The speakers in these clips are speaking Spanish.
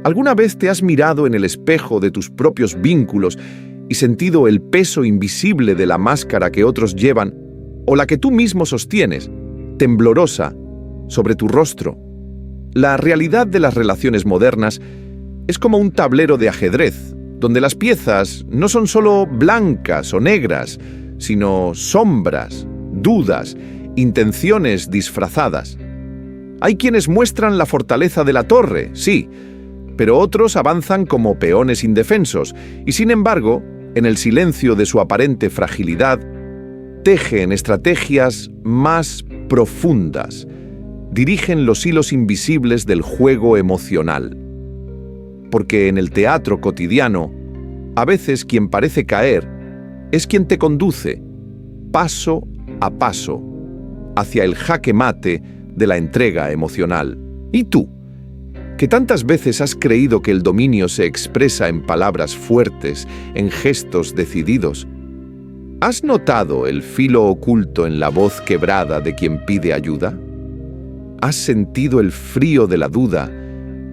¿Alguna vez te has mirado en el espejo de tus propios vínculos y sentido el peso invisible de la máscara que otros llevan o la que tú mismo sostienes, temblorosa, sobre tu rostro? La realidad de las relaciones modernas es como un tablero de ajedrez, donde las piezas no son solo blancas o negras, sino sombras, dudas, intenciones disfrazadas. Hay quienes muestran la fortaleza de la torre, sí, pero otros avanzan como peones indefensos y, sin embargo, en el silencio de su aparente fragilidad, tejen estrategias más profundas, dirigen los hilos invisibles del juego emocional. Porque en el teatro cotidiano, a veces quien parece caer es quien te conduce, paso a paso, hacia el jaque mate de la entrega emocional. ¿Y tú? ¿Que tantas veces has creído que el dominio se expresa en palabras fuertes, en gestos decididos? ¿Has notado el filo oculto en la voz quebrada de quien pide ayuda? ¿Has sentido el frío de la duda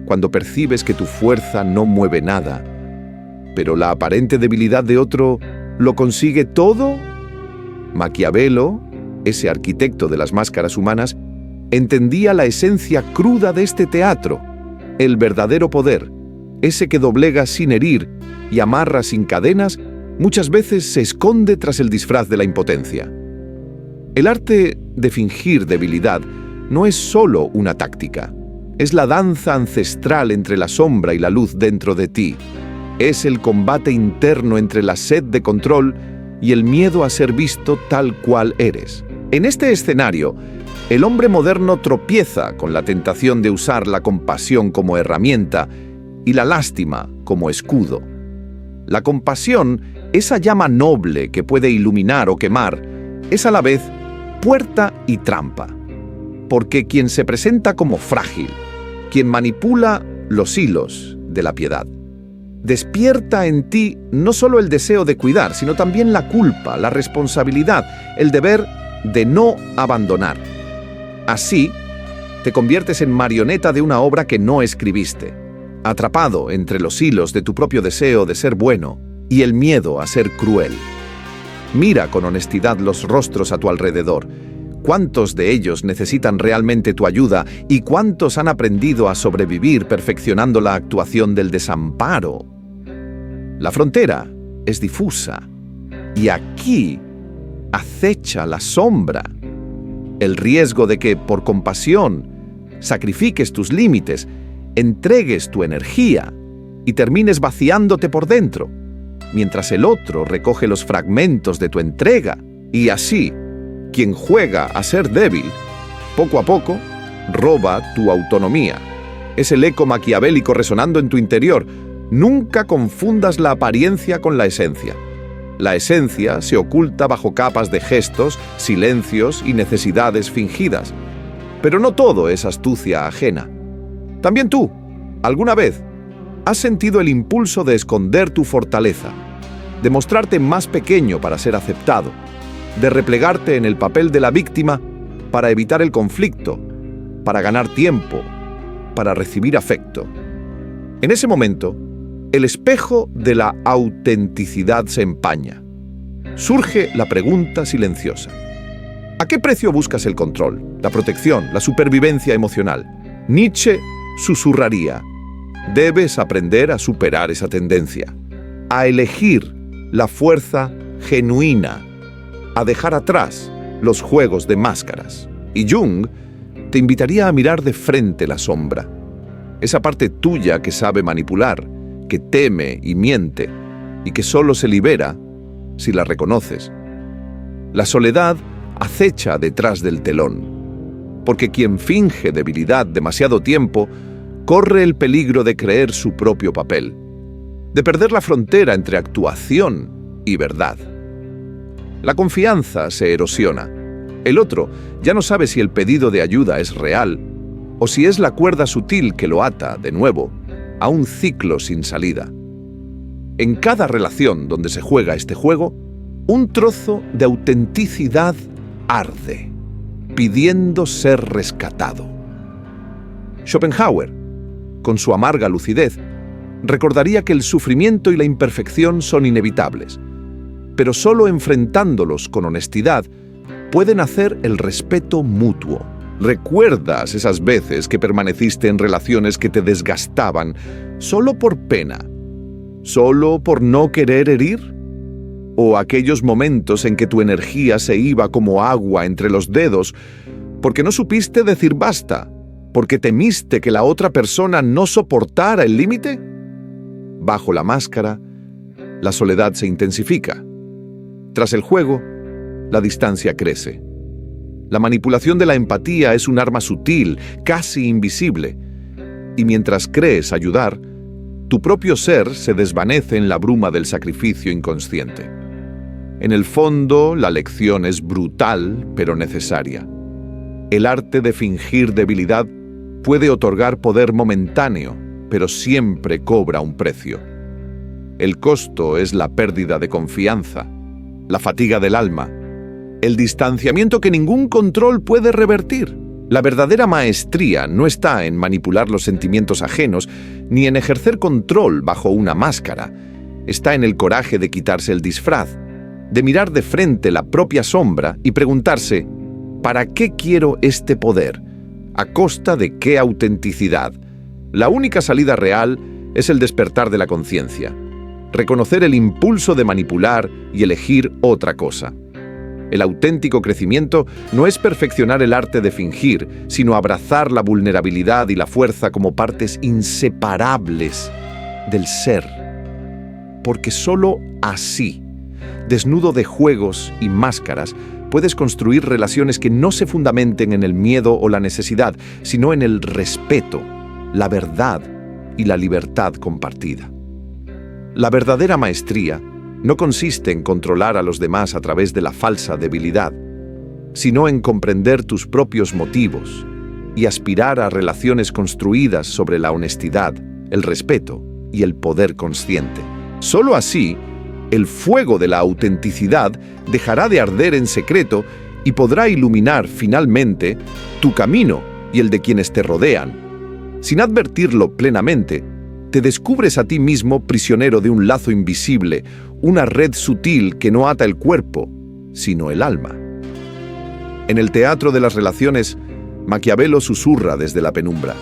cuando percibes que tu fuerza no mueve nada, pero la aparente debilidad de otro lo consigue todo? Maquiavelo, ese arquitecto de las máscaras humanas, entendía la esencia cruda de este teatro. El verdadero poder, ese que doblega sin herir y amarra sin cadenas, muchas veces se esconde tras el disfraz de la impotencia. El arte de fingir debilidad no es solo una táctica, es la danza ancestral entre la sombra y la luz dentro de ti. Es el combate interno entre la sed de control y el miedo a ser visto tal cual eres. En este escenario, el hombre moderno tropieza con la tentación de usar la compasión como herramienta y la lástima como escudo. La compasión, esa llama noble que puede iluminar o quemar, es a la vez puerta y trampa. Porque quien se presenta como frágil, quien manipula los hilos de la piedad, despierta en ti no solo el deseo de cuidar, sino también la culpa, la responsabilidad, el deber de no abandonar. Así, te conviertes en marioneta de una obra que no escribiste, atrapado entre los hilos de tu propio deseo de ser bueno y el miedo a ser cruel. Mira con honestidad los rostros a tu alrededor. ¿Cuántos de ellos necesitan realmente tu ayuda y cuántos han aprendido a sobrevivir perfeccionando la actuación del desamparo? La frontera es difusa y aquí acecha la sombra. El riesgo de que, por compasión, sacrifiques tus límites, entregues tu energía y termines vaciándote por dentro, mientras el otro recoge los fragmentos de tu entrega. Y así, quien juega a ser débil, poco a poco, roba tu autonomía. Es el eco maquiavélico resonando en tu interior. Nunca confundas la apariencia con la esencia. La esencia se oculta bajo capas de gestos, silencios y necesidades fingidas. Pero no todo es astucia ajena. También tú, alguna vez, has sentido el impulso de esconder tu fortaleza, de mostrarte más pequeño para ser aceptado, de replegarte en el papel de la víctima para evitar el conflicto, para ganar tiempo, para recibir afecto. En ese momento, el espejo de la autenticidad se empaña. Surge la pregunta silenciosa. ¿A qué precio buscas el control, la protección, la supervivencia emocional? Nietzsche susurraría: debes aprender a superar esa tendencia, a elegir la fuerza genuina, a dejar atrás los juegos de máscaras. Y Jung te invitaría a mirar de frente la sombra, esa parte tuya que sabe manipular, que teme y miente, y que solo se libera si la reconoces. La soledad acecha detrás del telón, porque quien finge debilidad demasiado tiempo corre el peligro de creer su propio papel, de perder la frontera entre actuación y verdad. La confianza se erosiona. El otro ya no sabe si el pedido de ayuda es real o si es la cuerda sutil que lo ata, de nuevo, a un ciclo sin salida. En cada relación donde se juega este juego, un trozo de autenticidad arde, pidiendo ser rescatado. Schopenhauer, con su amarga lucidez, recordaría que el sufrimiento y la imperfección son inevitables, pero solo enfrentándolos con honestidad pueden hacer el respeto mutuo. ¿Recuerdas esas veces que permaneciste en relaciones que te desgastaban solo por pena, solo por no querer herir? ¿O aquellos momentos en que tu energía se iba como agua entre los dedos porque no supiste decir basta, porque temiste que la otra persona no soportara el límite? Bajo la máscara, la soledad se intensifica. Tras el juego, la distancia crece. La manipulación de la empatía es un arma sutil, casi invisible, y mientras crees ayudar, tu propio ser se desvanece en la bruma del sacrificio inconsciente. En el fondo, la lección es brutal, pero necesaria. El arte de fingir debilidad puede otorgar poder momentáneo, pero siempre cobra un precio. El costo es la pérdida de confianza, la fatiga del alma, el distanciamiento que ningún control puede revertir. La verdadera maestría no está en manipular los sentimientos ajenos ni en ejercer control bajo una máscara. Está en el coraje de quitarse el disfraz, de mirar de frente la propia sombra y preguntarse: ¿para qué quiero este poder? ¿A costa de qué autenticidad? La única salida real es el despertar de la conciencia, reconocer el impulso de manipular y elegir otra cosa. El auténtico crecimiento no es perfeccionar el arte de fingir, sino abrazar la vulnerabilidad y la fuerza como partes inseparables del ser. Porque solo así, desnudo de juegos y máscaras, puedes construir relaciones que no se fundamenten en el miedo o la necesidad, sino en el respeto, la verdad y la libertad compartida. La verdadera maestría no consiste en controlar a los demás a través de la falsa debilidad, sino en comprender tus propios motivos y aspirar a relaciones construidas sobre la honestidad, el respeto y el poder consciente. Solo así, el fuego de la autenticidad dejará de arder en secreto y podrá iluminar finalmente tu camino y el de quienes te rodean. Sin advertirlo plenamente, te descubres a ti mismo prisionero de un lazo invisible, una red sutil que no ata el cuerpo, sino el alma. En el teatro de las relaciones, Maquiavelo susurra desde la penumbra: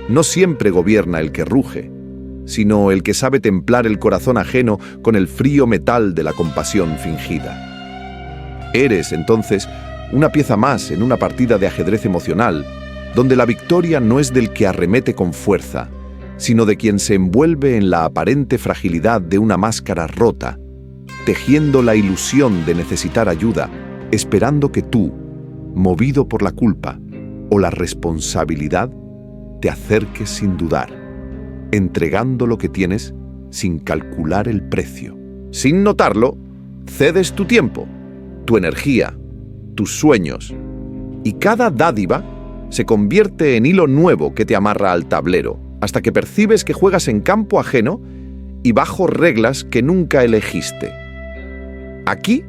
no siempre gobierna el que ruge, sino el que sabe templar el corazón ajeno con el frío metal de la compasión fingida. Eres, entonces, una pieza más en una partida de ajedrez emocional, donde la victoria no es del que arremete con fuerza, sino de quien se envuelve en la aparente fragilidad de una máscara rota, tejiendo la ilusión de necesitar ayuda, esperando que tú, movido por la culpa o la responsabilidad, te acerques sin dudar, entregando lo que tienes sin calcular el precio. Sin notarlo, cedes tu tiempo, tu energía, tus sueños, y cada dádiva se convierte en hilo nuevo que te amarra al tablero, hasta que percibes que juegas en campo ajeno y bajo reglas que nunca elegiste. Aquí,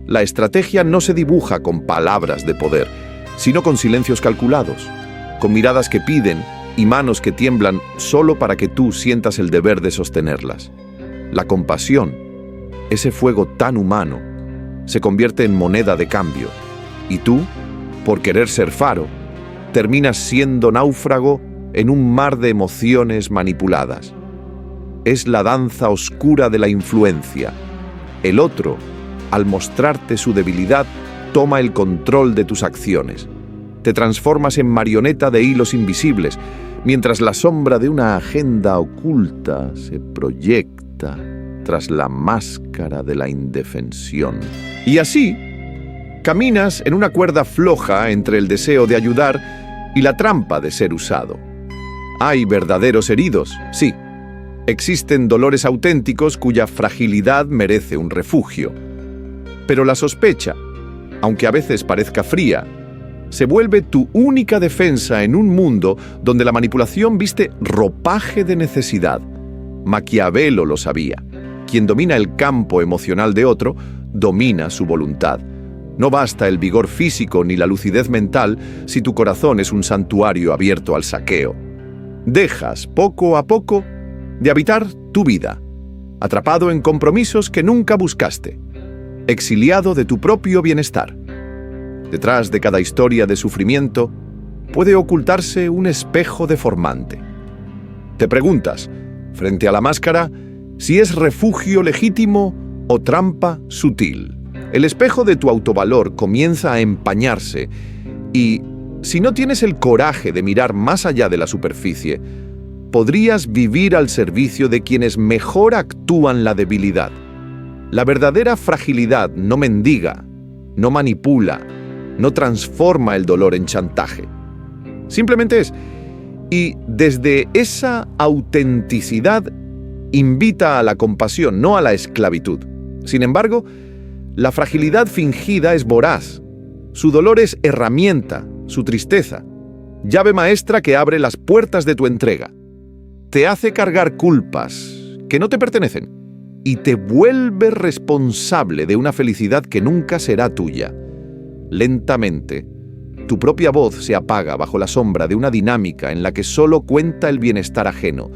la estrategia no se dibuja con palabras de poder, sino con silencios calculados, con miradas que piden y manos que tiemblan solo para que tú sientas el deber de sostenerlas. La compasión, ese fuego tan humano, se convierte en moneda de cambio, y tú, por querer ser faro, terminas siendo náufrago en un mar de emociones manipuladas. Es la danza oscura de la influencia. El otro, al mostrarte su debilidad, toma el control de tus acciones. Te transformas en marioneta de hilos invisibles, mientras la sombra de una agenda oculta se proyecta tras la máscara de la indefensión. Y así, caminas en una cuerda floja entre el deseo de ayudar y la trampa de ser usado. Hay verdaderos heridos, sí. Existen dolores auténticos cuya fragilidad merece un refugio. Pero la sospecha, aunque a veces parezca fría, se vuelve tu única defensa en un mundo donde la manipulación viste ropaje de necesidad. Maquiavelo lo sabía. Quien domina el campo emocional de otro, domina su voluntad. No basta el vigor físico ni la lucidez mental si tu corazón es un santuario abierto al saqueo. Dejas, poco a poco, de habitar tu vida, atrapado en compromisos que nunca buscaste, exiliado de tu propio bienestar. Detrás de cada historia de sufrimiento puede ocultarse un espejo deformante. Te preguntas, frente a la máscara, si es refugio legítimo o trampa sutil. El espejo de tu autovalor comienza a empañarse y, si no tienes el coraje de mirar más allá de la superficie, podrías vivir al servicio de quienes mejor actúan la debilidad. La verdadera fragilidad no mendiga, no manipula, no transforma el dolor en chantaje. Simplemente es. Y desde esa autenticidad invita a la compasión, no a la esclavitud. Sin embargo, la fragilidad fingida es voraz. Su dolor es herramienta, su tristeza, llave maestra que abre las puertas de tu entrega. Te hace cargar culpas que no te pertenecen y te vuelve responsable de una felicidad que nunca será tuya. Lentamente, tu propia voz se apaga bajo la sombra de una dinámica en la que solo cuenta el bienestar ajeno,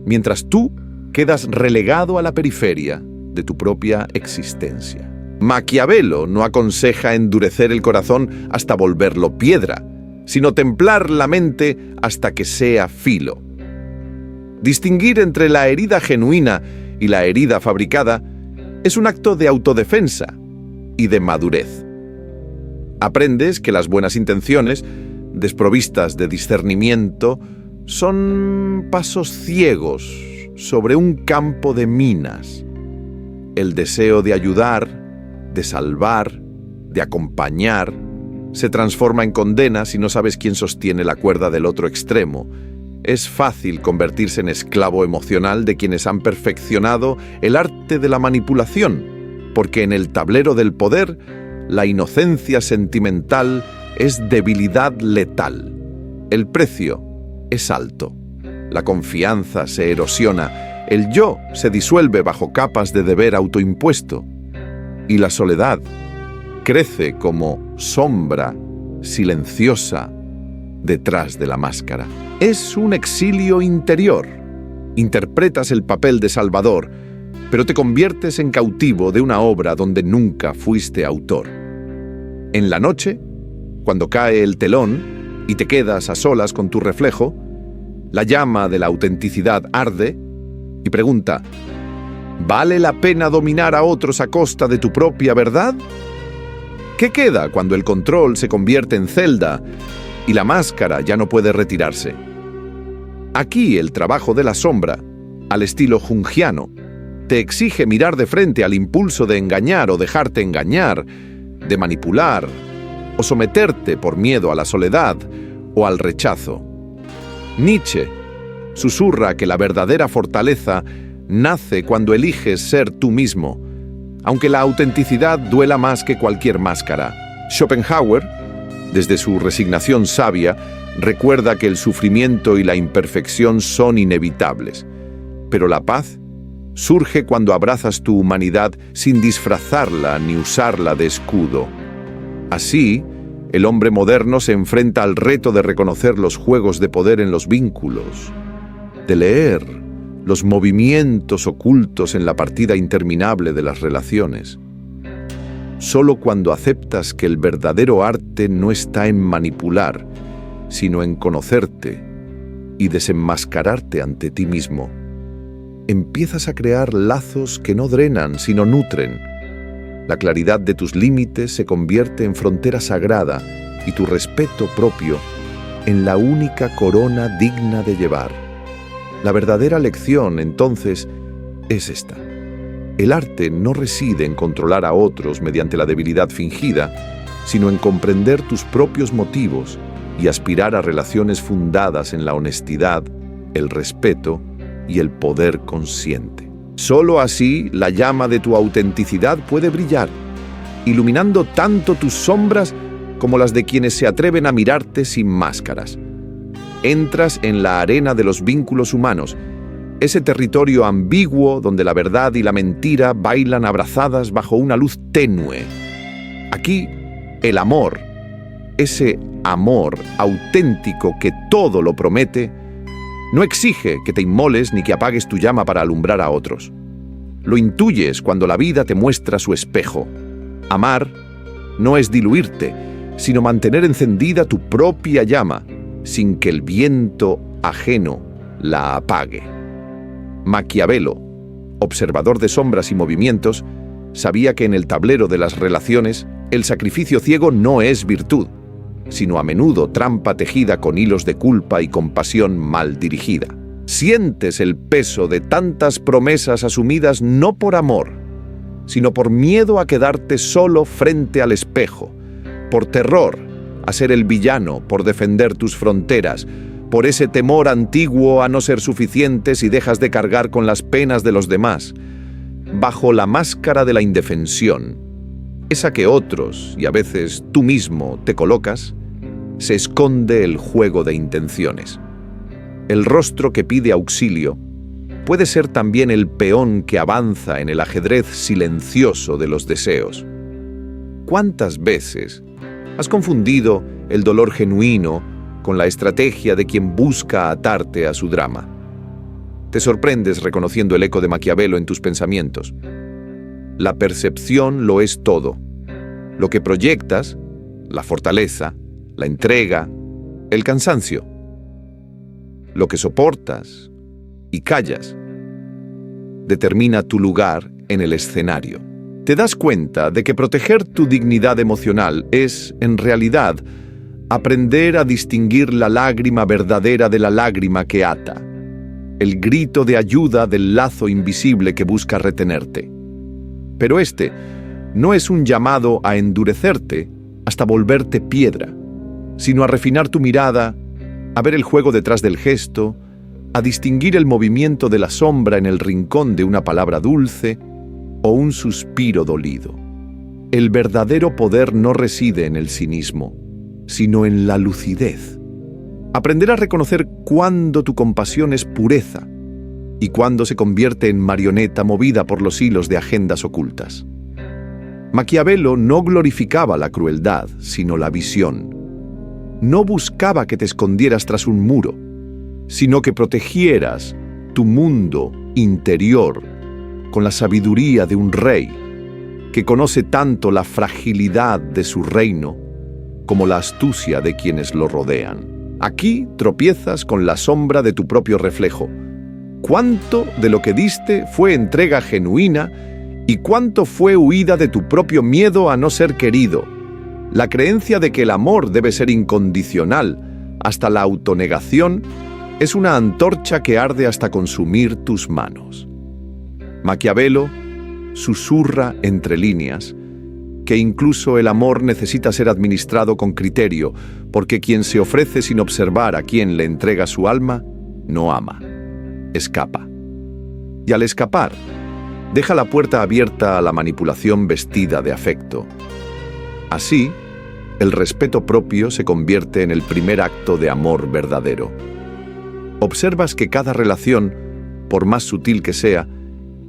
mientras tú quedas relegado a la periferia de tu propia existencia. Maquiavelo no aconseja endurecer el corazón hasta volverlo piedra, sino templar la mente hasta que sea filo. Distinguir entre la herida genuina y la herida fabricada es un acto de autodefensa y de madurez. Aprendes que las buenas intenciones, desprovistas de discernimiento, son pasos ciegos sobre un campo de minas. El deseo de ayudar, de salvar, de acompañar, se transforma en condena si no sabes quién sostiene la cuerda del otro extremo. Es fácil convertirse en esclavo emocional de quienes han perfeccionado el arte de la manipulación, porque en el tablero del poder, la inocencia sentimental es debilidad letal. El precio es alto. La confianza se erosiona. El yo se disuelve bajo capas de deber autoimpuesto. Y la soledad crece como sombra silenciosa detrás de la máscara. Es un exilio interior. Interpretas el papel de salvador, pero te conviertes en cautivo de una obra donde nunca fuiste autor. En la noche, cuando cae el telón y te quedas a solas con tu reflejo, la llama de la autenticidad arde y pregunta: ¿vale la pena dominar a otros a costa de tu propia verdad? ¿Qué queda cuando el control se convierte en celda y la máscara ya no puede retirarse? Aquí el trabajo de la sombra, al estilo jungiano, te exige mirar de frente al impulso de engañar o dejarte engañar, de manipular o someterte por miedo a la soledad o al rechazo. Nietzsche susurra que la verdadera fortaleza nace cuando eliges ser tú mismo, aunque la autenticidad duela más que cualquier máscara. Schopenhauer, desde su resignación sabia, recuerda que el sufrimiento y la imperfección son inevitables, pero la paz surge cuando abrazas tu humanidad sin disfrazarla ni usarla de escudo. Así, el hombre moderno se enfrenta al reto de reconocer los juegos de poder en los vínculos, de leer los movimientos ocultos en la partida interminable de las relaciones. Solo cuando aceptas que el verdadero arte no está en manipular, sino en conocerte y desenmascararte ante ti mismo, empiezas a crear lazos que no drenan, sino nutren. La claridad de tus límites se convierte en frontera sagrada y tu respeto propio en la única corona digna de llevar. La verdadera lección, entonces, es esta. El arte no reside en controlar a otros mediante la debilidad fingida, sino en comprender tus propios motivos y aspirar a relaciones fundadas en la honestidad, el respeto y el poder consciente. Solo así la llama de tu autenticidad puede brillar, iluminando tanto tus sombras como las de quienes se atreven a mirarte sin máscaras. Entras en la arena de los vínculos humanos, ese territorio ambiguo donde la verdad y la mentira bailan abrazadas bajo una luz tenue. Aquí, el amor, ese amor auténtico que todo lo promete, No exige que te inmoles ni que apagues tu llama para alumbrar a otros. Lo intuyes cuando la vida te muestra su espejo. Amar no es diluirte, sino mantener encendida tu propia llama, sin que el viento ajeno la apague. Maquiavelo, observador de sombras y movimientos, sabía que en el tablero de las relaciones el sacrificio ciego no es virtud, sino a menudo trampa tejida con hilos de culpa y compasión mal dirigida. Sientes el peso de tantas promesas asumidas no por amor, sino por miedo a quedarte solo frente al espejo, por terror a ser el villano, por defender tus fronteras, por ese temor antiguo a no ser suficiente si dejas de cargar con las penas de los demás. Bajo la máscara de la indefensión, esa que otros, y a veces tú mismo, te colocas, se esconde el juego de intenciones. El rostro que pide auxilio puede ser también el peón que avanza en el ajedrez silencioso de los deseos. ¿Cuántas veces has confundido el dolor genuino con la estrategia de quien busca atarte a su drama? Te sorprendes reconociendo el eco de Maquiavelo en tus pensamientos. La percepción lo es todo. Lo que proyectas, la fortaleza, la entrega, el cansancio. Lo que soportas y callas determina tu lugar en el escenario. Te das cuenta de que proteger tu dignidad emocional es, en realidad, aprender a distinguir la lágrima verdadera de la lágrima que ata, el grito de ayuda del lazo invisible que busca retenerte. Pero este no es un llamado a endurecerte hasta volverte piedra, sino a refinar tu mirada, a ver el juego detrás del gesto, a distinguir el movimiento de la sombra en el rincón de una palabra dulce o un suspiro dolido. El verdadero poder no reside en el cinismo, sino en la lucidez. Aprender a reconocer cuándo tu compasión es pureza y cuándo se convierte en marioneta movida por los hilos de agendas ocultas. Maquiavelo no glorificaba la crueldad, sino la visión. No buscaba que te escondieras tras un muro, sino que protegieras tu mundo interior con la sabiduría de un rey que conoce tanto la fragilidad de su reino como la astucia de quienes lo rodean. Aquí tropiezas con la sombra de tu propio reflejo. ¿Cuánto de lo que diste fue entrega genuina y cuánto fue huida de tu propio miedo a no ser querido? La creencia de que el amor debe ser incondicional hasta la autonegación es una antorcha que arde hasta consumir tus manos. Maquiavelo susurra entre líneas que incluso el amor necesita ser administrado con criterio, porque quien se ofrece sin observar a quien le entrega su alma, no ama, escapa. Y al escapar, deja la puerta abierta a la manipulación vestida de afecto. Así, el respeto propio se convierte en el primer acto de amor verdadero. Observas que cada relación, por más sutil que sea,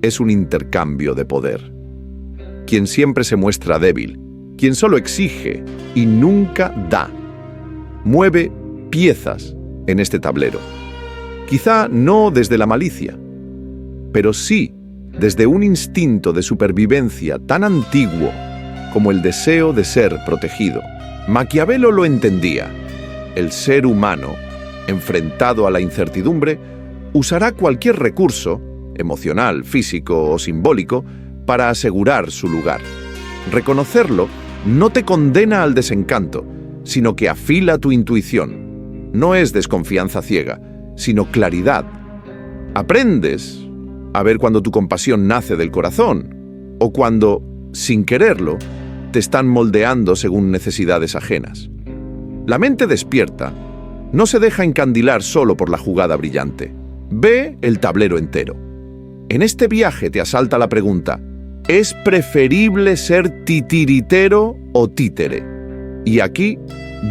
es un intercambio de poder. Quien siempre se muestra débil, quien solo exige y nunca da, mueve piezas en este tablero. Quizá no desde la malicia, pero sí desde un instinto de supervivencia tan antiguo como el deseo de ser protegido. Maquiavelo lo entendía. El ser humano, enfrentado a la incertidumbre, usará cualquier recurso, emocional, físico o simbólico, para asegurar su lugar. Reconocerlo no te condena al desencanto, sino que afila tu intuición. No es desconfianza ciega, sino claridad. Aprendes a ver cuando tu compasión nace del corazón, o cuando, sin quererlo, te están moldeando según necesidades ajenas. La mente despierta no se deja encandilar solo por la jugada brillante. Ve el tablero entero. En este viaje te asalta la pregunta: ¿es preferible ser titiritero o títere? Y aquí,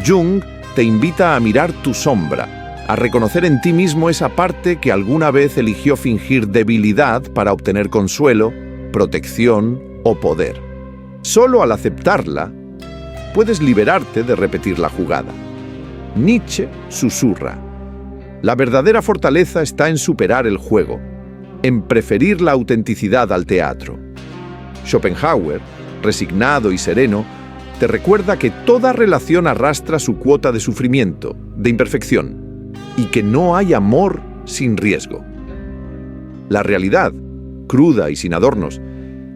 Jung te invita a mirar tu sombra, a reconocer en ti mismo esa parte que alguna vez eligió fingir debilidad para obtener consuelo, protección o poder. Solo al aceptarla, puedes liberarte de repetir la jugada. Nietzsche susurra: La verdadera fortaleza está en superar el juego, en preferir la autenticidad al teatro. Schopenhauer, resignado y sereno, te recuerda que toda relación arrastra su cuota de sufrimiento, de imperfección, y que no hay amor sin riesgo. La realidad, cruda y sin adornos,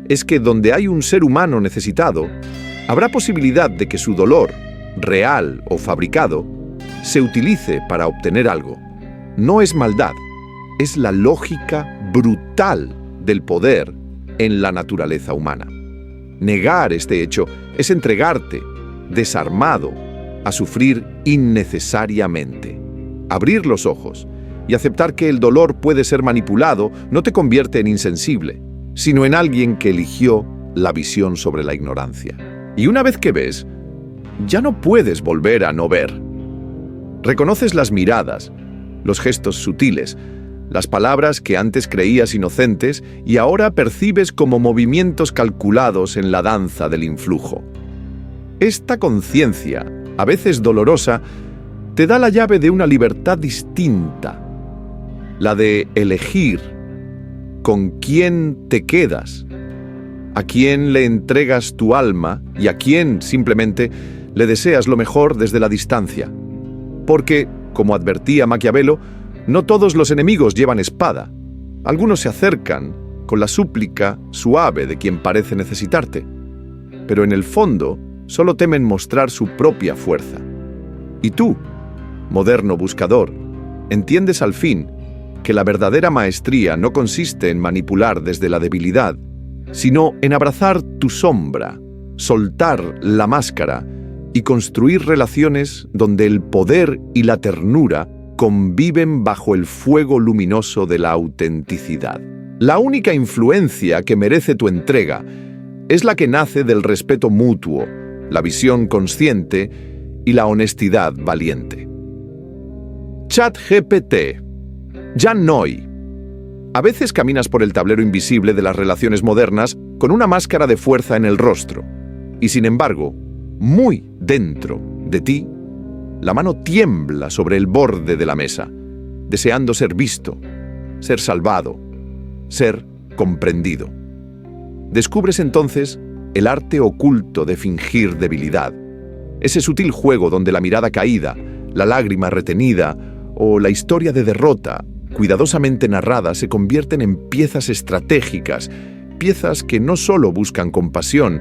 es que donde hay un ser humano necesitado, habrá posibilidad de que su dolor, real o fabricado, se utilice para obtener algo. No es maldad, es la lógica brutal del poder en la naturaleza humana. Negar este hecho es entregarte, desarmado, a sufrir innecesariamente. Abrir los ojos y aceptar que el dolor puede ser manipulado no te convierte en insensible, sino en alguien que eligió la visión sobre la ignorancia. Y una vez que ves, ya no puedes volver a no ver. Reconoces las miradas, los gestos sutiles, las palabras que antes creías inocentes y ahora percibes como movimientos calculados en la danza del influjo. Esta conciencia, a veces dolorosa, te da la llave de una libertad distinta, la de elegir con quién te quedas, a quién le entregas tu alma y a quién simplemente le deseas lo mejor desde la distancia. Porque, como advertía Maquiavelo, no todos los enemigos llevan espada. Algunos se acercan con la súplica suave de quien parece necesitarte, pero en el fondo solo temen mostrar su propia fuerza. Y tú, moderno buscador, entiendes al fin que la verdadera maestría no consiste en manipular desde la debilidad, sino en abrazar tu sombra, soltar la máscara y construir relaciones donde el poder y la ternura conviven bajo el fuego luminoso de la autenticidad. La única influencia que merece tu entrega es la que nace del respeto mutuo, la visión consciente y la honestidad valiente. ChatGPT. Jan Noy. A veces caminas por el tablero invisible de las relaciones modernas con una máscara de fuerza en el rostro, y sin embargo, muy dentro de ti, la mano tiembla sobre el borde de la mesa, deseando ser visto, ser salvado, ser comprendido. Descubres entonces el arte oculto de fingir debilidad, ese sutil juego donde la mirada caída, la lágrima retenida o la historia de derrota, cuidadosamente narrada, se convierten en piezas estratégicas, piezas que no solo buscan compasión,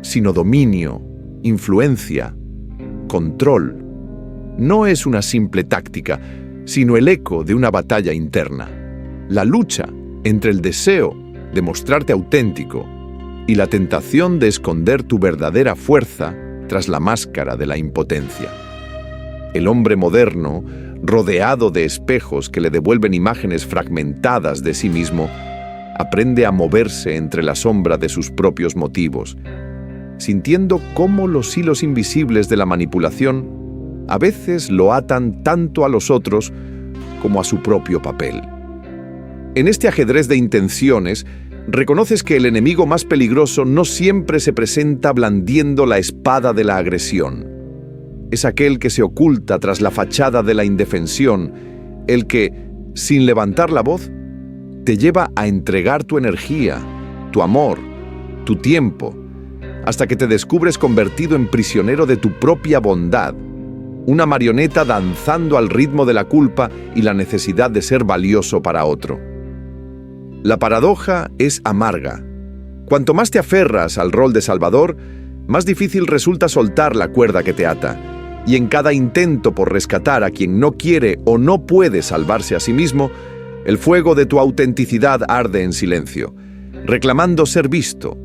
sino dominio, influencia, control. No es una simple táctica, sino el eco de una batalla interna. La lucha entre el deseo de mostrarte auténtico y la tentación de esconder tu verdadera fuerza tras la máscara de la impotencia. El hombre moderno, rodeado de espejos que le devuelven imágenes fragmentadas de sí mismo, aprende a moverse entre la sombra de sus propios motivos, sintiendo cómo los hilos invisibles de la manipulación a veces lo atan tanto a los otros como a su propio papel. En este ajedrez de intenciones, reconoces que el enemigo más peligroso no siempre se presenta blandiendo la espada de la agresión. Es aquel que se oculta tras la fachada de la indefensión, el que, sin levantar la voz, te lleva a entregar tu energía, tu amor, tu tiempo, hasta que te descubres convertido en prisionero de tu propia bondad, una marioneta danzando al ritmo de la culpa y la necesidad de ser valioso para otro. La paradoja es amarga. Cuanto más te aferras al rol de salvador, más difícil resulta soltar la cuerda que te ata, y en cada intento por rescatar a quien no quiere o no puede salvarse a sí mismo, el fuego de tu autenticidad arde en silencio, reclamando ser visto,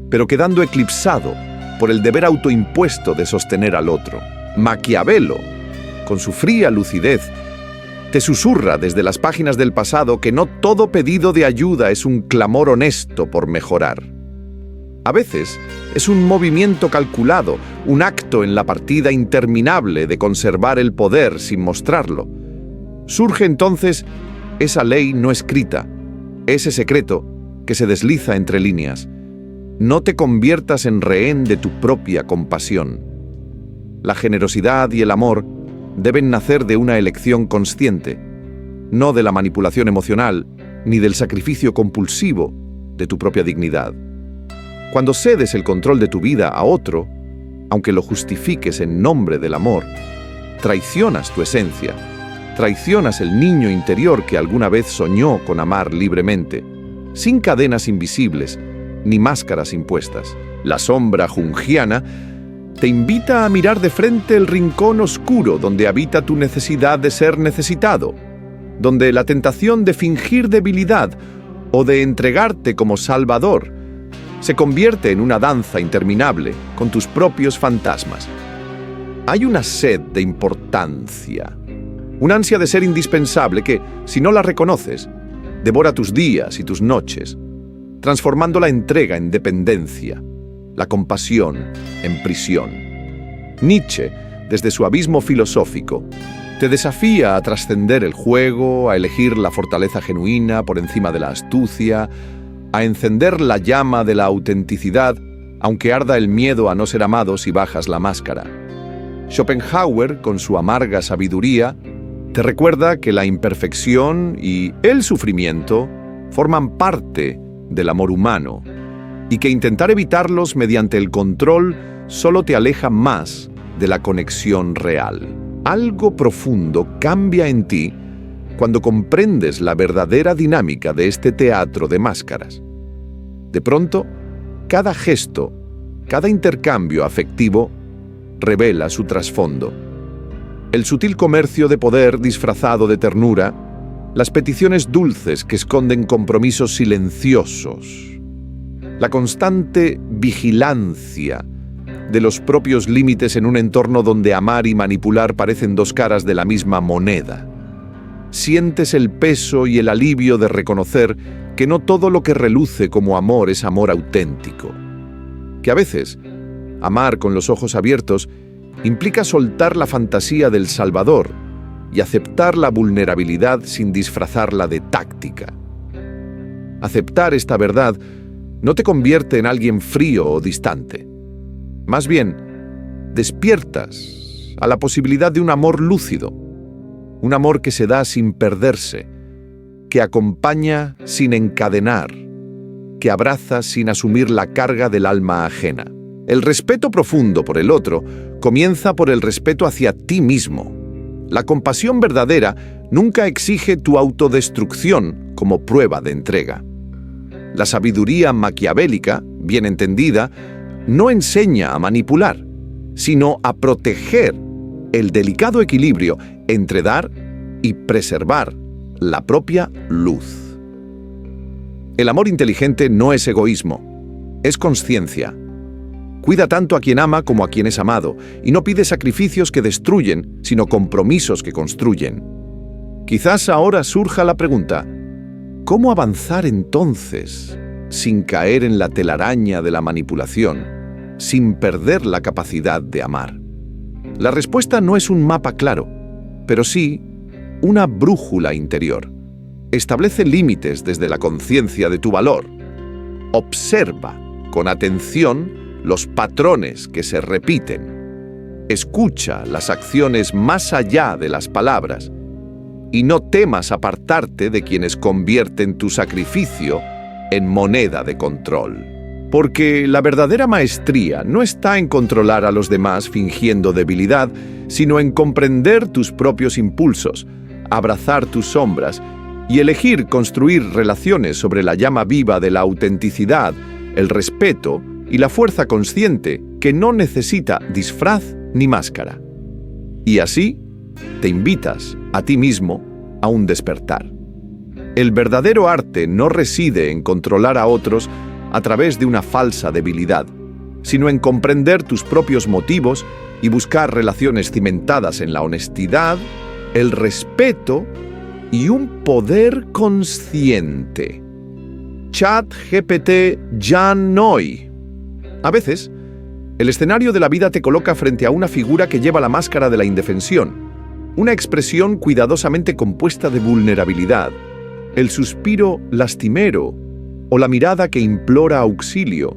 pero quedando eclipsado por el deber autoimpuesto de sostener al otro. Maquiavelo, con su fría lucidez, te susurra desde las páginas del pasado que no todo pedido de ayuda es un clamor honesto por mejorar. A veces es un movimiento calculado, un acto en la partida interminable de conservar el poder sin mostrarlo. Surge entonces esa ley no escrita, ese secreto que se desliza entre líneas. No te conviertas en rehén de tu propia compasión. La generosidad y el amor deben nacer de una elección consciente, no de la manipulación emocional ni del sacrificio compulsivo de tu propia dignidad. Cuando cedes el control de tu vida a otro, aunque lo justifiques en nombre del amor, traicionas tu esencia, traicionas el niño interior que alguna vez soñó con amar libremente, sin cadenas invisibles ni máscaras impuestas. La sombra junguiana te invita a mirar de frente el rincón oscuro donde habita tu necesidad de ser necesitado, donde la tentación de fingir debilidad o de entregarte como salvador se convierte en una danza interminable con tus propios fantasmas. Hay una sed de importancia, una ansia de ser indispensable que, si no la reconoces, devora tus días y tus noches, transformando la entrega en dependencia, la compasión en prisión. Nietzsche, desde su abismo filosófico, te desafía a trascender el juego, a elegir la fortaleza genuina por encima de la astucia, a encender la llama de la autenticidad, aunque arda el miedo a no ser amado si bajas la máscara. Schopenhauer, con su amarga sabiduría, te recuerda que la imperfección y el sufrimiento forman parte del amor humano y que intentar evitarlos mediante el control solo te aleja más de la conexión real. Algo profundo cambia en ti cuando comprendes la verdadera dinámica de este teatro de máscaras. De pronto, cada gesto, cada intercambio afectivo revela su trasfondo. El sutil comercio de poder disfrazado de ternura, las peticiones dulces que esconden compromisos silenciosos, la constante vigilancia de los propios límites en un entorno donde amar y manipular parecen dos caras de la misma moneda. Sientes el peso y el alivio de reconocer que no todo lo que reluce como amor es amor auténtico. Que a veces, amar con los ojos abiertos implica soltar la fantasía del Salvador y aceptar la vulnerabilidad sin disfrazarla de táctica. Aceptar esta verdad no te convierte en alguien frío o distante. Más bien, despiertas a la posibilidad de un amor lúcido, un amor que se da sin perderse, que acompaña sin encadenar, que abraza sin asumir la carga del alma ajena. El respeto profundo por el otro comienza por el respeto hacia ti mismo. La compasión verdadera nunca exige tu autodestrucción como prueba de entrega. La sabiduría maquiavélica, bien entendida, no enseña a manipular, sino a proteger el delicado equilibrio entre dar y preservar la propia luz. El amor inteligente no es egoísmo, es consciencia. Cuida tanto a quien ama como a quien es amado, y no pide sacrificios que destruyen, sino compromisos que construyen. Quizás ahora surja la pregunta: ¿cómo avanzar entonces sin caer en la telaraña de la manipulación, sin perder la capacidad de amar? La respuesta no es un mapa claro, pero sí una brújula interior. Establece límites desde la conciencia de tu valor. Observa con atención los patrones que se repiten. Escucha las acciones más allá de las palabras y no temas apartarte de quienes convierten tu sacrificio en moneda de control. Porque la verdadera maestría no está en controlar a los demás fingiendo debilidad, sino en comprender tus propios impulsos, abrazar tus sombras y elegir construir relaciones sobre la llama viva de la autenticidad, el respeto y la fuerza consciente que no necesita disfraz ni máscara. Y así te invitas a ti mismo a un despertar. El verdadero arte no reside en controlar a otros a través de una falsa debilidad, sino en comprender tus propios motivos y buscar relaciones cimentadas en la honestidad, el respeto y un poder consciente. ChatGPT Jan Noy. A veces, el escenario de la vida te coloca frente a una figura que lleva la máscara de la indefensión, una expresión cuidadosamente compuesta de vulnerabilidad, el suspiro lastimero o la mirada que implora auxilio.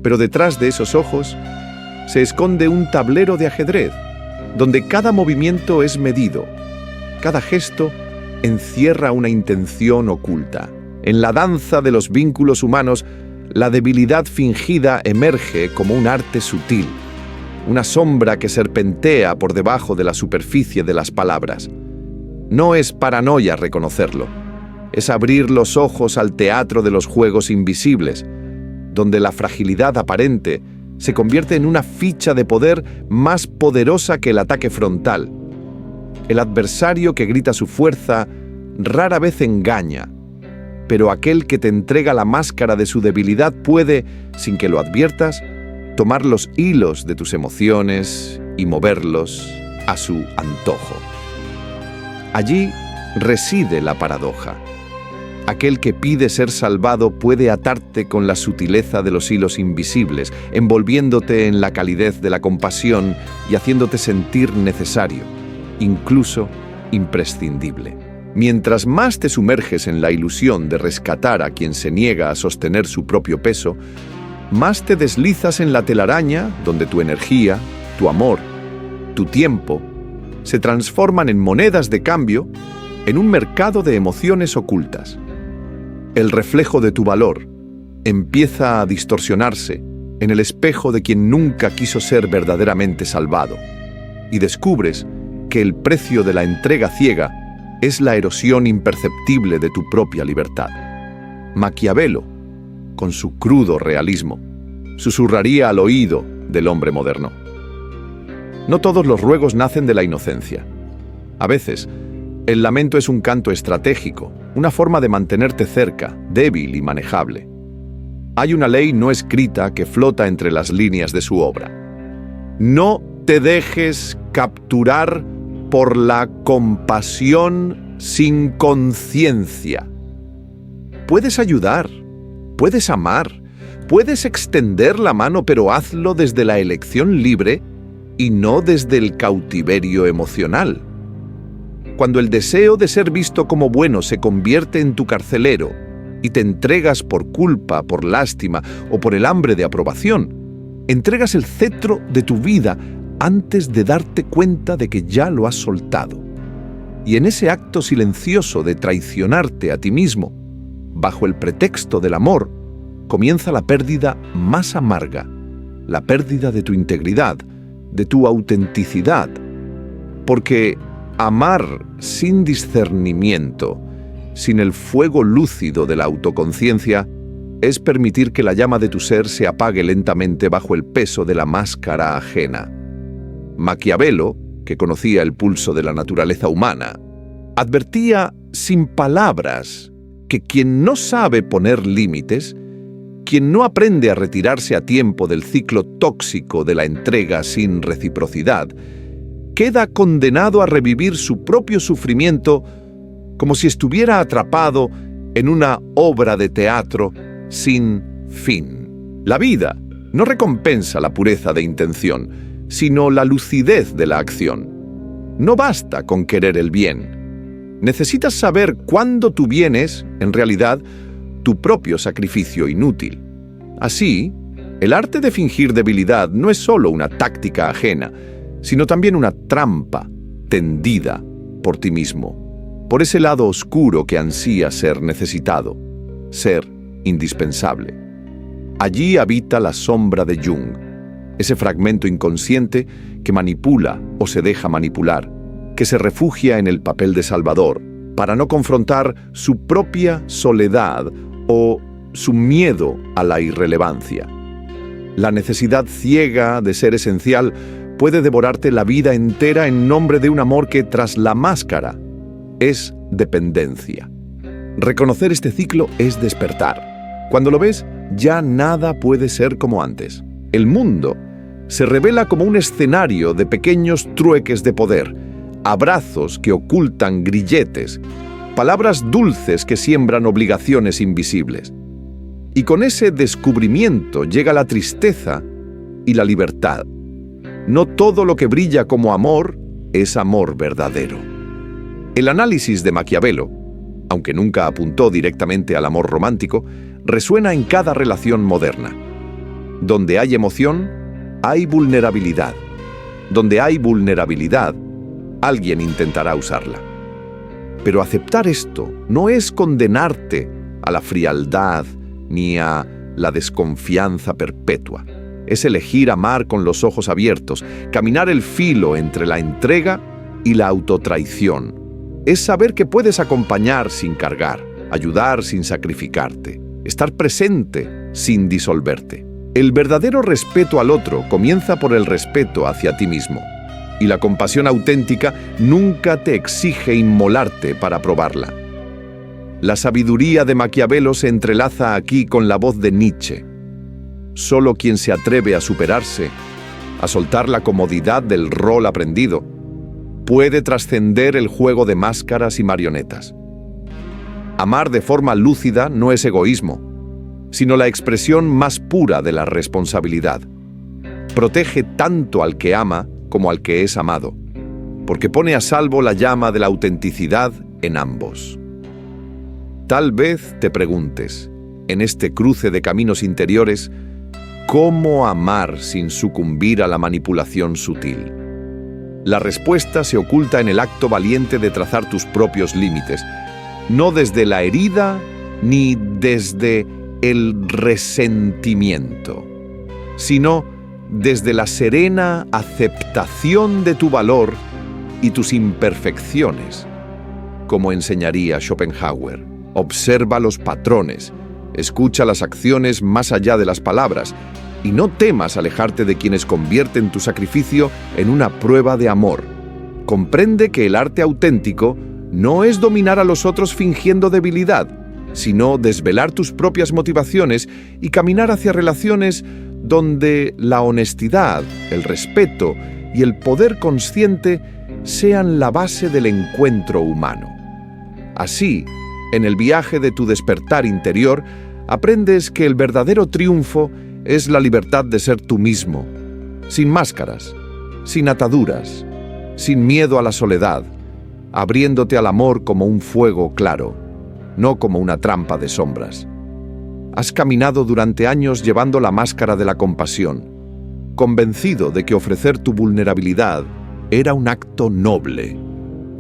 Pero detrás de esos ojos se esconde un tablero de ajedrez, donde cada movimiento es medido, cada gesto encierra una intención oculta. En la danza de los vínculos humanos, la debilidad fingida emerge como un arte sutil, una sombra que serpentea por debajo de la superficie de las palabras. No es paranoia reconocerlo, es abrir los ojos al teatro de los juegos invisibles, donde la fragilidad aparente se convierte en una ficha de poder más poderosa que el ataque frontal. El adversario que grita su fuerza rara vez engaña, pero aquel que te entrega la máscara de su debilidad puede, sin que lo adviertas, tomar los hilos de tus emociones y moverlos a su antojo. Allí reside la paradoja. Aquel que pide ser salvado puede atarte con la sutileza de los hilos invisibles, envolviéndote en la calidez de la compasión y haciéndote sentir necesario, incluso imprescindible. Mientras más te sumerges en la ilusión de rescatar a quien se niega a sostener su propio peso, más te deslizas en la telaraña donde tu energía, tu amor, tu tiempo se transforman en monedas de cambio en un mercado de emociones ocultas. El reflejo de tu valor empieza a distorsionarse en el espejo de quien nunca quiso ser verdaderamente salvado, y descubres que el precio de la entrega ciega es la erosión imperceptible de tu propia libertad. Maquiavelo, con su crudo realismo, susurraría al oído del hombre moderno: no todos los ruegos nacen de la inocencia. A veces, el lamento es un canto estratégico, una forma de mantenerte cerca, débil y manejable. Hay una ley no escrita que flota entre las líneas de su obra. No te dejes capturar por la compasión sin conciencia. Puedes ayudar, puedes amar, puedes extender la mano, pero hazlo desde la elección libre y no desde el cautiverio emocional. Cuando el deseo de ser visto como bueno se convierte en tu carcelero y te entregas por culpa, por lástima o por el hambre de aprobación, entregas el cetro de tu vida antes de darte cuenta de que ya lo has soltado. Y en ese acto silencioso de traicionarte a ti mismo, bajo el pretexto del amor, comienza la pérdida más amarga, la pérdida de tu integridad, de tu autenticidad. Porque amar sin discernimiento, sin el fuego lúcido de la autoconciencia, es permitir que la llama de tu ser se apague lentamente bajo el peso de la máscara ajena. Maquiavelo, que conocía el pulso de la naturaleza humana, advertía sin palabras que quien no sabe poner límites, quien no aprende a retirarse a tiempo del ciclo tóxico de la entrega sin reciprocidad, queda condenado a revivir su propio sufrimiento como si estuviera atrapado en una obra de teatro sin fin. La vida no recompensa la pureza de intención, sino la lucidez de la acción. No basta con querer el bien. Necesitas saber cuándo tu bien es, en realidad, tu propio sacrificio inútil. Así, el arte de fingir debilidad no es solo una táctica ajena, sino también una trampa tendida por ti mismo, por ese lado oscuro que ansía ser necesitado, ser indispensable. Allí habita la sombra de Jung, ese fragmento inconsciente que manipula o se deja manipular, que se refugia en el papel de salvador para no confrontar su propia soledad o su miedo a la irrelevancia. La necesidad ciega de ser esencial puede devorarte la vida entera en nombre de un amor que, tras la máscara, es dependencia. Reconocer este ciclo es despertar. Cuando lo ves, ya nada puede ser como antes. El mundo se revela como un escenario de pequeños trueques de poder, abrazos que ocultan grilletes, palabras dulces que siembran obligaciones invisibles. Y con ese descubrimiento llega la tristeza y la libertad. No todo lo que brilla como amor es amor verdadero. El análisis de Maquiavelo, aunque nunca apuntó directamente al amor romántico, resuena en cada relación moderna. Donde hay emoción, hay vulnerabilidad. Donde hay vulnerabilidad, alguien intentará usarla. Pero aceptar esto no es condenarte a la frialdad ni a la desconfianza perpetua. Es elegir amar con los ojos abiertos, caminar el filo entre la entrega y la autotraición. Es saber que puedes acompañar sin cargar, ayudar sin sacrificarte, estar presente sin disolverte. El verdadero respeto al otro comienza por el respeto hacia ti mismo. Y la compasión auténtica nunca te exige inmolarte para probarla. La sabiduría de Maquiavelo se entrelaza aquí con la voz de Nietzsche. Solo quien se atreve a superarse, a soltar la comodidad del rol aprendido, puede trascender el juego de máscaras y marionetas. Amar de forma lúcida no es egoísmo, sino la expresión más pura de la responsabilidad. Protege tanto al que ama como al que es amado, porque pone a salvo la llama de la autenticidad en ambos. Tal vez te preguntes, en este cruce de caminos interiores, ¿cómo amar sin sucumbir a la manipulación sutil? La respuesta se oculta en el acto valiente de trazar tus propios límites, no desde la herida ni desde el resentimiento, sino desde la serena aceptación de tu valor y tus imperfecciones. Como enseñaría Schopenhauer, observa los patrones, escucha las acciones más allá de las palabras y no temas alejarte de quienes convierten tu sacrificio en una prueba de amor. Comprende que el arte auténtico no es dominar a los otros fingiendo debilidad, sino desvelar tus propias motivaciones y caminar hacia relaciones donde la honestidad, el respeto y el poder consciente sean la base del encuentro humano. Así, en el viaje de tu despertar interior, aprendes que el verdadero triunfo es la libertad de ser tú mismo, sin máscaras, sin ataduras, sin miedo a la soledad, abriéndote al amor como un fuego claro, no como una trampa de sombras. Has caminado durante años llevando la máscara de la compasión, convencido de que ofrecer tu vulnerabilidad era un acto noble,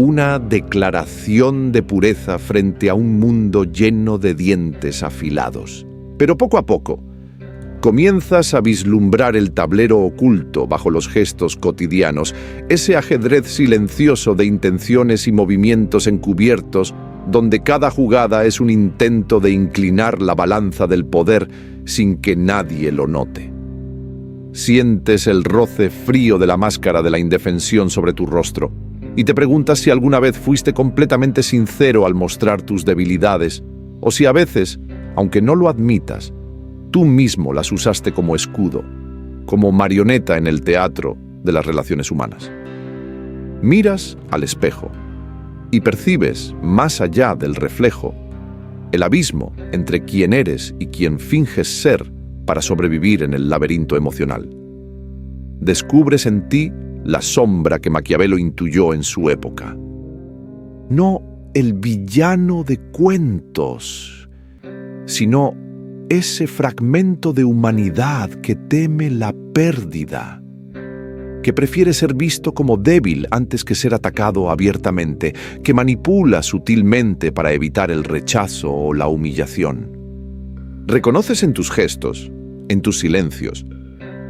una declaración de pureza frente a un mundo lleno de dientes afilados. Pero poco a poco, comienzas a vislumbrar el tablero oculto bajo los gestos cotidianos, ese ajedrez silencioso de intenciones y movimientos encubiertos, donde cada jugada es un intento de inclinar la balanza del poder sin que nadie lo note. Sientes el roce frío de la máscara de la indefensión sobre tu rostro y te preguntas si alguna vez fuiste completamente sincero al mostrar tus debilidades, o si a veces, aunque no lo admitas, tú mismo las usaste como escudo, como marioneta en el teatro de las relaciones humanas. Miras al espejo y percibes, más allá del reflejo, el abismo entre quién eres y quién finges ser para sobrevivir en el laberinto emocional. Descubres en ti la sombra que Maquiavelo intuyó en su época. No el villano de cuentos, sino ese fragmento de humanidad que teme la pérdida, que prefiere ser visto como débil antes que ser atacado abiertamente, que manipula sutilmente para evitar el rechazo o la humillación. Reconoces en tus gestos, en tus silencios,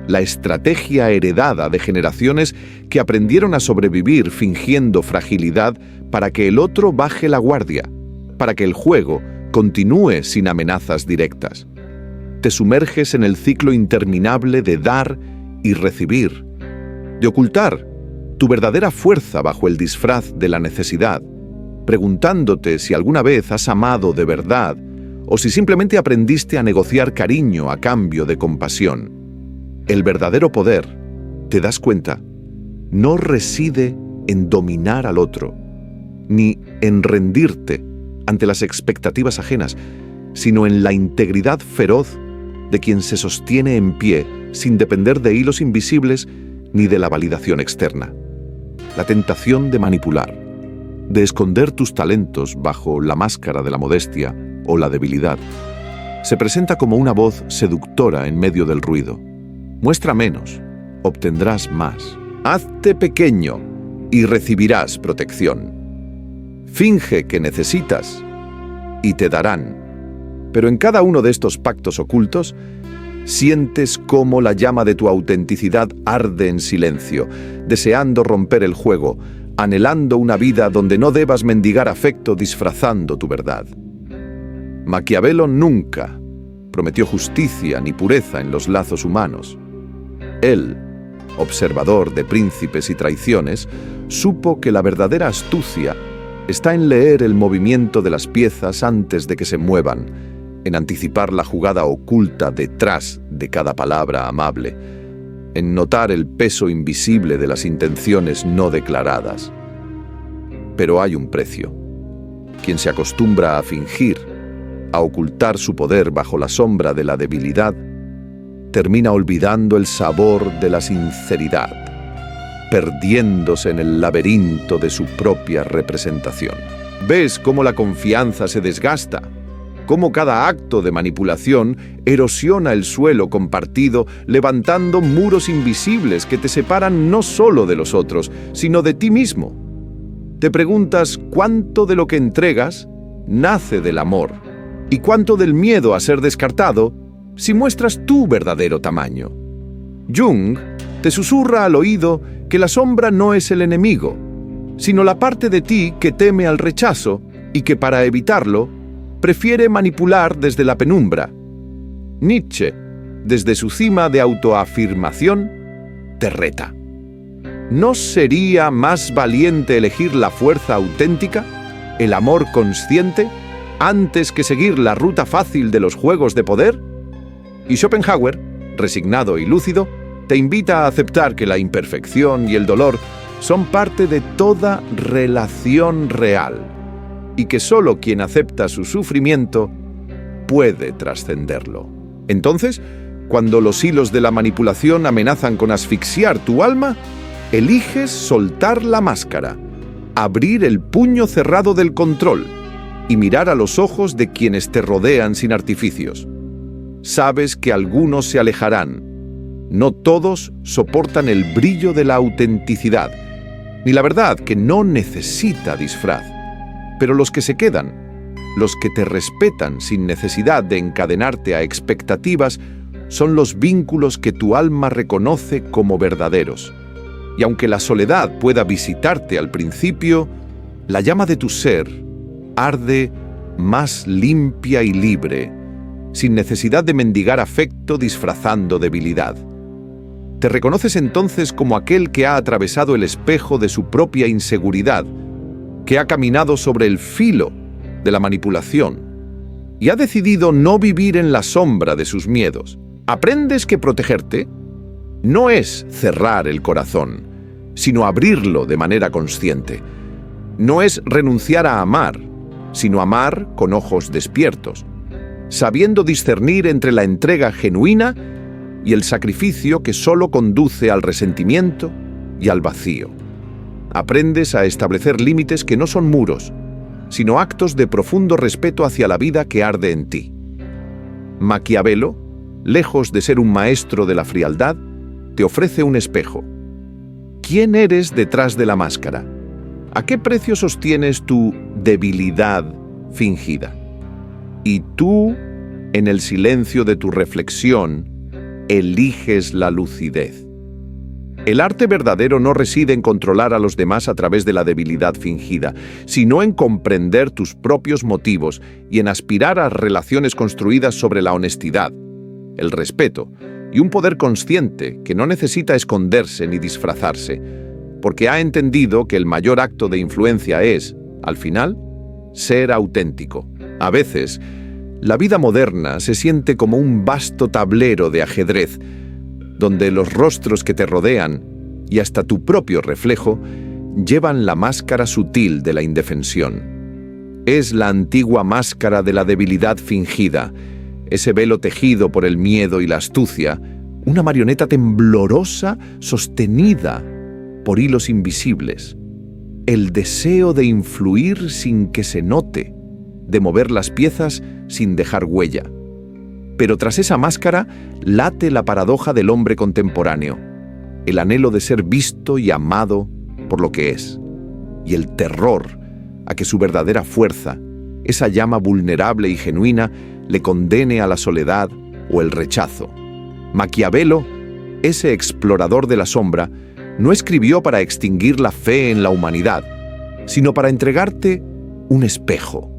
la estrategia heredada de generaciones que aprendieron a sobrevivir fingiendo fragilidad para que el otro baje la guardia, para que el juego continúe sin amenazas directas. Te sumerges en el ciclo interminable de dar y recibir, de ocultar tu verdadera fuerza bajo el disfraz de la necesidad, preguntándote si alguna vez has amado de verdad o si simplemente aprendiste a negociar cariño a cambio de compasión. El verdadero poder, te das cuenta, no reside en dominar al otro, ni en rendirte ante las expectativas ajenas, sino en la integridad feroz de quien se sostiene en pie sin depender de hilos invisibles ni de la validación externa. La tentación de manipular, de esconder tus talentos bajo la máscara de la modestia o la debilidad, se presenta como una voz seductora en medio del ruido. Muestra menos, obtendrás más. Hazte pequeño y recibirás protección. Finge que necesitas y te darán. Pero en cada uno de estos pactos ocultos, sientes cómo la llama de tu autenticidad arde en silencio, deseando romper el juego, anhelando una vida donde no debas mendigar afecto disfrazando tu verdad. Maquiavelo nunca prometió justicia ni pureza en los lazos humanos. Él, observador de príncipes y traiciones, supo que la verdadera astucia está en leer el movimiento de las piezas antes de que se muevan, en anticipar la jugada oculta detrás de cada palabra amable, en notar el peso invisible de las intenciones no declaradas. Pero hay un precio. Quien se acostumbra a fingir, a ocultar su poder bajo la sombra de la debilidad, termina olvidando el sabor de la sinceridad, perdiéndose en el laberinto de su propia representación. ¿Ves cómo la confianza se desgasta? Cómo cada acto de manipulación erosiona el suelo compartido, levantando muros invisibles que te separan no solo de los otros, sino de ti mismo. Te preguntas cuánto de lo que entregas nace del amor y cuánto del miedo a ser descartado si muestras tu verdadero tamaño. Jung te susurra al oído que la sombra no es el enemigo, sino la parte de ti que teme al rechazo y que para evitarlo prefiere manipular desde la penumbra. Nietzsche, desde su cima de autoafirmación, te reta. ¿No sería más valiente elegir la fuerza auténtica, el amor consciente, antes que seguir la ruta fácil de los juegos de poder? Y Schopenhauer, resignado y lúcido, te invita a aceptar que la imperfección y el dolor son parte de toda relación real, y que solo quien acepta su sufrimiento puede trascenderlo. Entonces, cuando los hilos de la manipulación amenazan con asfixiar tu alma, eliges soltar la máscara, abrir el puño cerrado del control y mirar a los ojos de quienes te rodean sin artificios. Sabes que algunos se alejarán. No todos soportan el brillo de la autenticidad, ni la verdad que no necesita disfraz. Pero los que se quedan, los que te respetan sin necesidad de encadenarte a expectativas, son los vínculos que tu alma reconoce como verdaderos. Y aunque la soledad pueda visitarte al principio, la llama de tu ser arde más limpia y libre, sin necesidad de mendigar afecto disfrazando debilidad. Te reconoces entonces como aquel que ha atravesado el espejo de su propia inseguridad, que ha caminado sobre el filo de la manipulación y ha decidido no vivir en la sombra de sus miedos. Aprendes que protegerte no es cerrar el corazón, sino abrirlo de manera consciente. No es renunciar a amar, sino amar con ojos despiertos, sabiendo discernir entre la entrega genuina y el sacrificio que solo conduce al resentimiento y al vacío. Aprendes a establecer límites que no son muros, sino actos de profundo respeto hacia la vida que arde en ti. Maquiavelo, lejos de ser un maestro de la frialdad, te ofrece un espejo. ¿Quién eres detrás de la máscara? ¿A qué precio sostienes tu debilidad fingida? Y tú, en el silencio de tu reflexión, eliges la lucidez. El arte verdadero no reside en controlar a los demás a través de la debilidad fingida, sino en comprender tus propios motivos y en aspirar a relaciones construidas sobre la honestidad, el respeto y un poder consciente que no necesita esconderse ni disfrazarse, porque ha entendido que el mayor acto de influencia es, al final, ser auténtico. A veces, la vida moderna se siente como un vasto tablero de ajedrez, donde los rostros que te rodean, y hasta tu propio reflejo, llevan la máscara sutil de la indefensión. Es la antigua máscara de la debilidad fingida, ese velo tejido por el miedo y la astucia, una marioneta temblorosa sostenida por hilos invisibles. El deseo de influir sin que se note, de mover las piezas sin dejar huella. Pero tras esa máscara late la paradoja del hombre contemporáneo, el anhelo de ser visto y amado por lo que es, y el terror a que su verdadera fuerza, esa llama vulnerable y genuina, le condene a la soledad o el rechazo. Maquiavelo, ese explorador de la sombra, no escribió para extinguir la fe en la humanidad, sino para entregarte un espejo.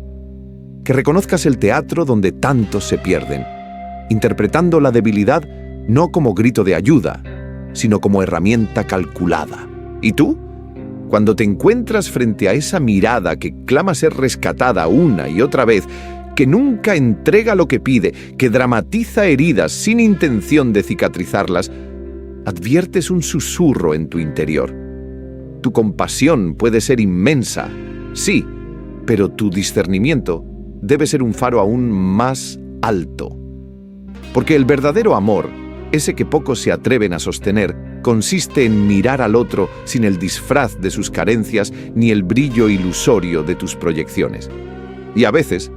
Que reconozcas el teatro donde tantos se pierden, interpretando la debilidad no como grito de ayuda, sino como herramienta calculada. ¿Y tú? Cuando te encuentras frente a esa mirada que clama ser rescatada una y otra vez, que nunca entrega lo que pide, que dramatiza heridas sin intención de cicatrizarlas, adviertes un susurro en tu interior. Tu compasión puede ser inmensa, sí, pero tu discernimiento debe ser un faro aún más alto. Porque el verdadero amor, ese que pocos se atreven a sostener, consiste en mirar al otro sin el disfraz de sus carencias ni el brillo ilusorio de tus proyecciones. Y a veces,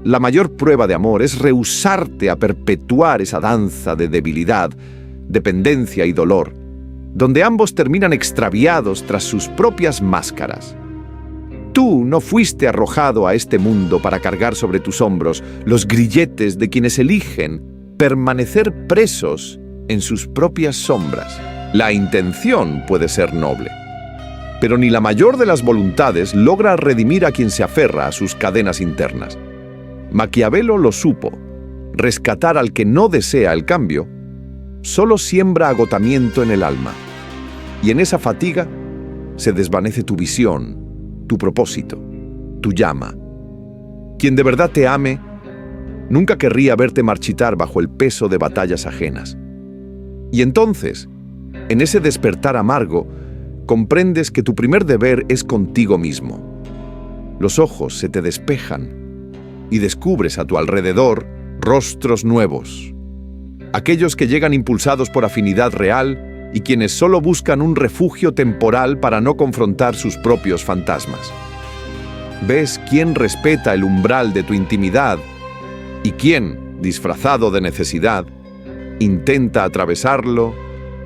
la mayor prueba de amor es rehusarte a perpetuar esa danza de debilidad, dependencia y dolor, donde ambos terminan extraviados tras sus propias máscaras. Tú no fuiste arrojado a este mundo para cargar sobre tus hombros los grilletes de quienes eligen permanecer presos en sus propias sombras. La intención puede ser noble, pero ni la mayor de las voluntades logra redimir a quien se aferra a sus cadenas internas. Maquiavelo lo supo: rescatar al que no desea el cambio solo siembra agotamiento en el alma, y en esa fatiga se desvanece tu visión, tu propósito, tu llama. Quien de verdad te ame nunca querría verte marchitar bajo el peso de batallas ajenas. Y entonces, en ese despertar amargo, comprendes que tu primer deber es contigo mismo. Los ojos se te despejan y descubres a tu alrededor rostros nuevos. Aquellos que llegan impulsados por afinidad real y quienes solo buscan un refugio temporal para no confrontar sus propios fantasmas. Ves quién respeta el umbral de tu intimidad y quién, disfrazado de necesidad, intenta atravesarlo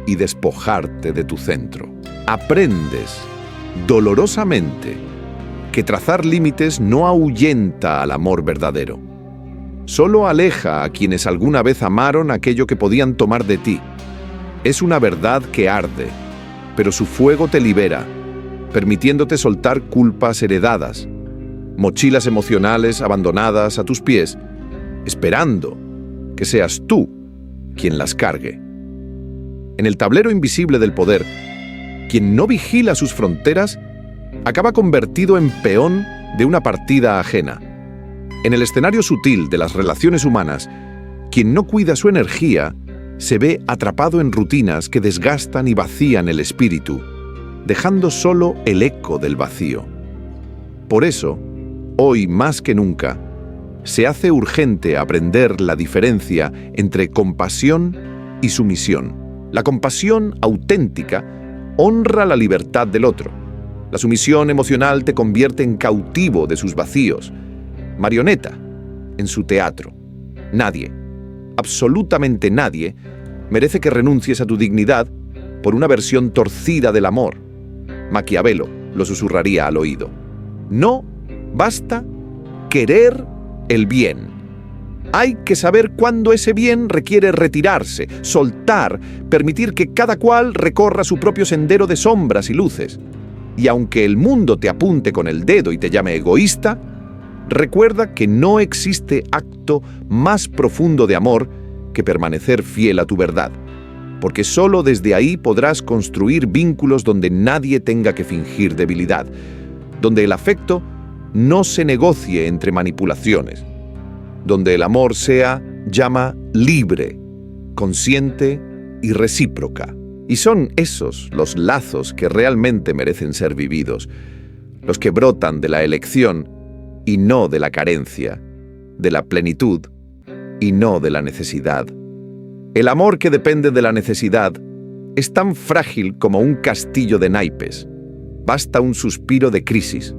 y despojarte de tu centro. Aprendes, dolorosamente, que trazar límites no ahuyenta al amor verdadero. Solo aleja a quienes alguna vez amaron aquello que podían tomar de ti. Es una verdad que arde, pero su fuego te libera, permitiéndote soltar culpas heredadas, mochilas emocionales abandonadas a tus pies, esperando que seas tú quien las cargue. En el tablero invisible del poder, quien no vigila sus fronteras acaba convertido en peón de una partida ajena. En el escenario sutil de las relaciones humanas, quien no cuida su energía se ve atrapado en rutinas que desgastan y vacían el espíritu, dejando solo el eco del vacío. Por eso, hoy más que nunca, se hace urgente aprender la diferencia entre compasión y sumisión. La compasión auténtica honra la libertad del otro. La sumisión emocional te convierte en cautivo de sus vacíos, marioneta en su teatro. Nadie, absolutamente nadie, merece que renuncies a tu dignidad por una versión torcida del amor. Maquiavelo lo susurraría al oído. No basta querer el bien. Hay que saber cuándo ese bien requiere retirarse, soltar, permitir que cada cual recorra su propio sendero de sombras y luces. Y aunque el mundo te apunte con el dedo y te llame egoísta, recuerda que no existe acto más profundo de amor que permanecer fiel a tu verdad, porque solo desde ahí podrás construir vínculos donde nadie tenga que fingir debilidad, donde el afecto no se negocie entre manipulaciones, donde el amor sea llama libre, consciente y recíproca. Y son esos los lazos que realmente merecen ser vividos, los que brotan de la elección y no de la carencia, de la plenitud y no de la necesidad. El amor que depende de la necesidad es tan frágil como un castillo de naipes. Basta un suspiro de crisis,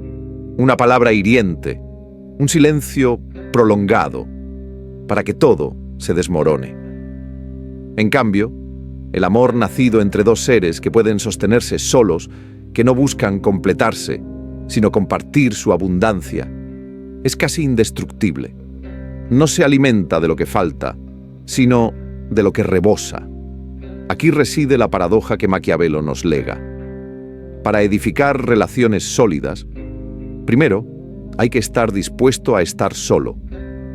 una palabra hiriente, un silencio prolongado, para que todo se desmorone. En cambio, el amor nacido entre dos seres que pueden sostenerse solos, que no buscan completarse, sino compartir su abundancia. Es casi indestructible. No se alimenta de lo que falta, sino de lo que rebosa. Aquí reside la paradoja que Maquiavelo nos lega. Para edificar relaciones sólidas, primero hay que estar dispuesto a estar solo,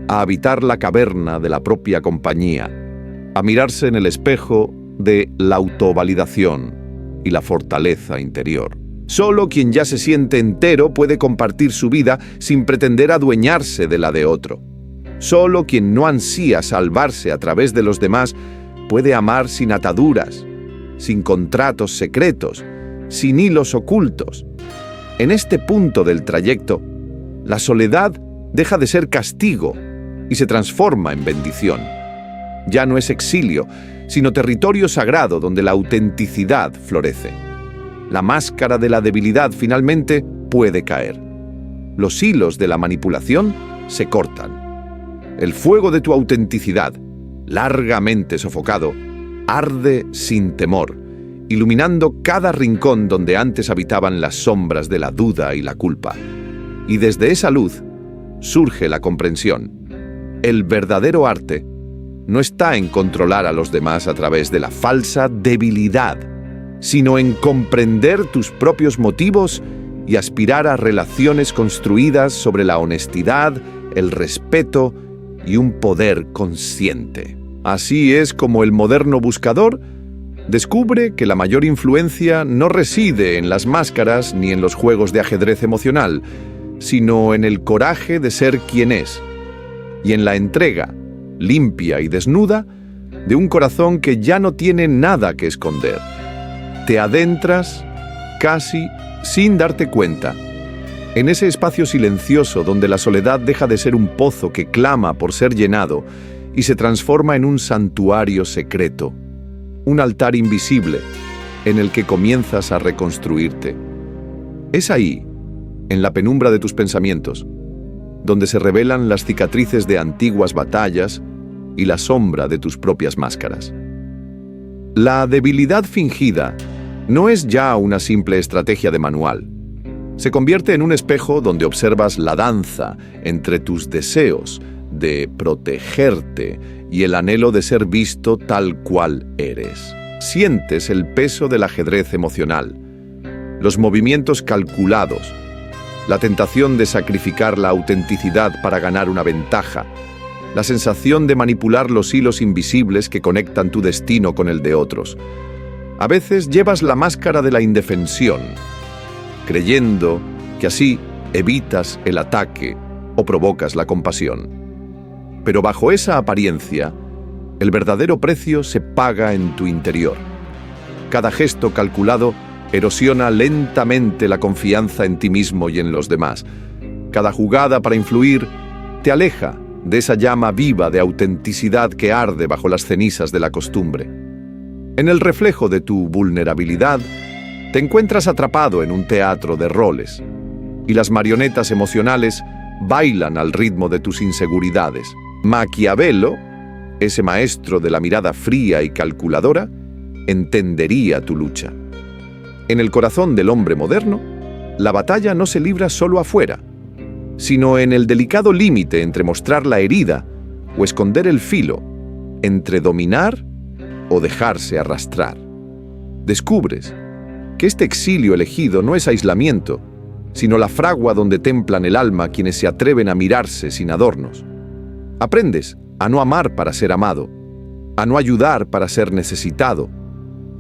a habitar la caverna de la propia compañía, a mirarse en el espejo de la autovalidación y la fortaleza interior. Solo quien ya se siente entero puede compartir su vida sin pretender adueñarse de la de otro. Solo quien no ansía salvarse a través de los demás puede amar sin ataduras, sin contratos secretos, sin hilos ocultos. En este punto del trayecto, la soledad deja de ser castigo y se transforma en bendición. Ya no es exilio, sino territorio sagrado donde la autenticidad florece. La máscara de la debilidad finalmente puede caer. Los hilos de la manipulación se cortan. El fuego de tu autenticidad, largamente sofocado, arde sin temor, iluminando cada rincón donde antes habitaban las sombras de la duda y la culpa. Y desde esa luz surge la comprensión. El verdadero arte no está en controlar a los demás a través de la falsa debilidad, sino en comprender tus propios motivos y aspirar a relaciones construidas sobre la honestidad, el respeto y un poder consciente. Así es como el moderno buscador descubre que la mayor influencia no reside en las máscaras ni en los juegos de ajedrez emocional, sino en el coraje de ser quien es y en la entrega, limpia y desnuda, de un corazón que ya no tiene nada que esconder. Te adentras, casi sin darte cuenta, en ese espacio silencioso donde la soledad deja de ser un pozo que clama por ser llenado y se transforma en un santuario secreto, un altar invisible en el que comienzas a reconstruirte. Es ahí, en la penumbra de tus pensamientos, donde se revelan las cicatrices de antiguas batallas y la sombra de tus propias máscaras. La debilidad fingida no es ya una simple estrategia de manual. Se convierte en un espejo donde observas la danza entre tus deseos de protegerte y el anhelo de ser visto tal cual eres. Sientes el peso del ajedrez emocional, los movimientos calculados, la tentación de sacrificar la autenticidad para ganar una ventaja, la sensación de manipular los hilos invisibles que conectan tu destino con el de otros. A veces llevas la máscara de la indefensión, creyendo que así evitas el ataque o provocas la compasión. Pero bajo esa apariencia, el verdadero precio se paga en tu interior. Cada gesto calculado erosiona lentamente la confianza en ti mismo y en los demás. Cada jugada para influir te aleja de esa llama viva de autenticidad que arde bajo las cenizas de la costumbre. En el reflejo de tu vulnerabilidad, te encuentras atrapado en un teatro de roles, y las marionetas emocionales bailan al ritmo de tus inseguridades. Maquiavelo, ese maestro de la mirada fría y calculadora, entendería tu lucha. En el corazón del hombre moderno, la batalla no se libra solo afuera, sino en el delicado límite entre mostrar la herida o esconder el filo, entre dominar o dejarse arrastrar. Descubres que este exilio elegido no es aislamiento, sino la fragua donde templan el alma quienes se atreven a mirarse sin adornos. Aprendes a no amar para ser amado, a no ayudar para ser necesitado,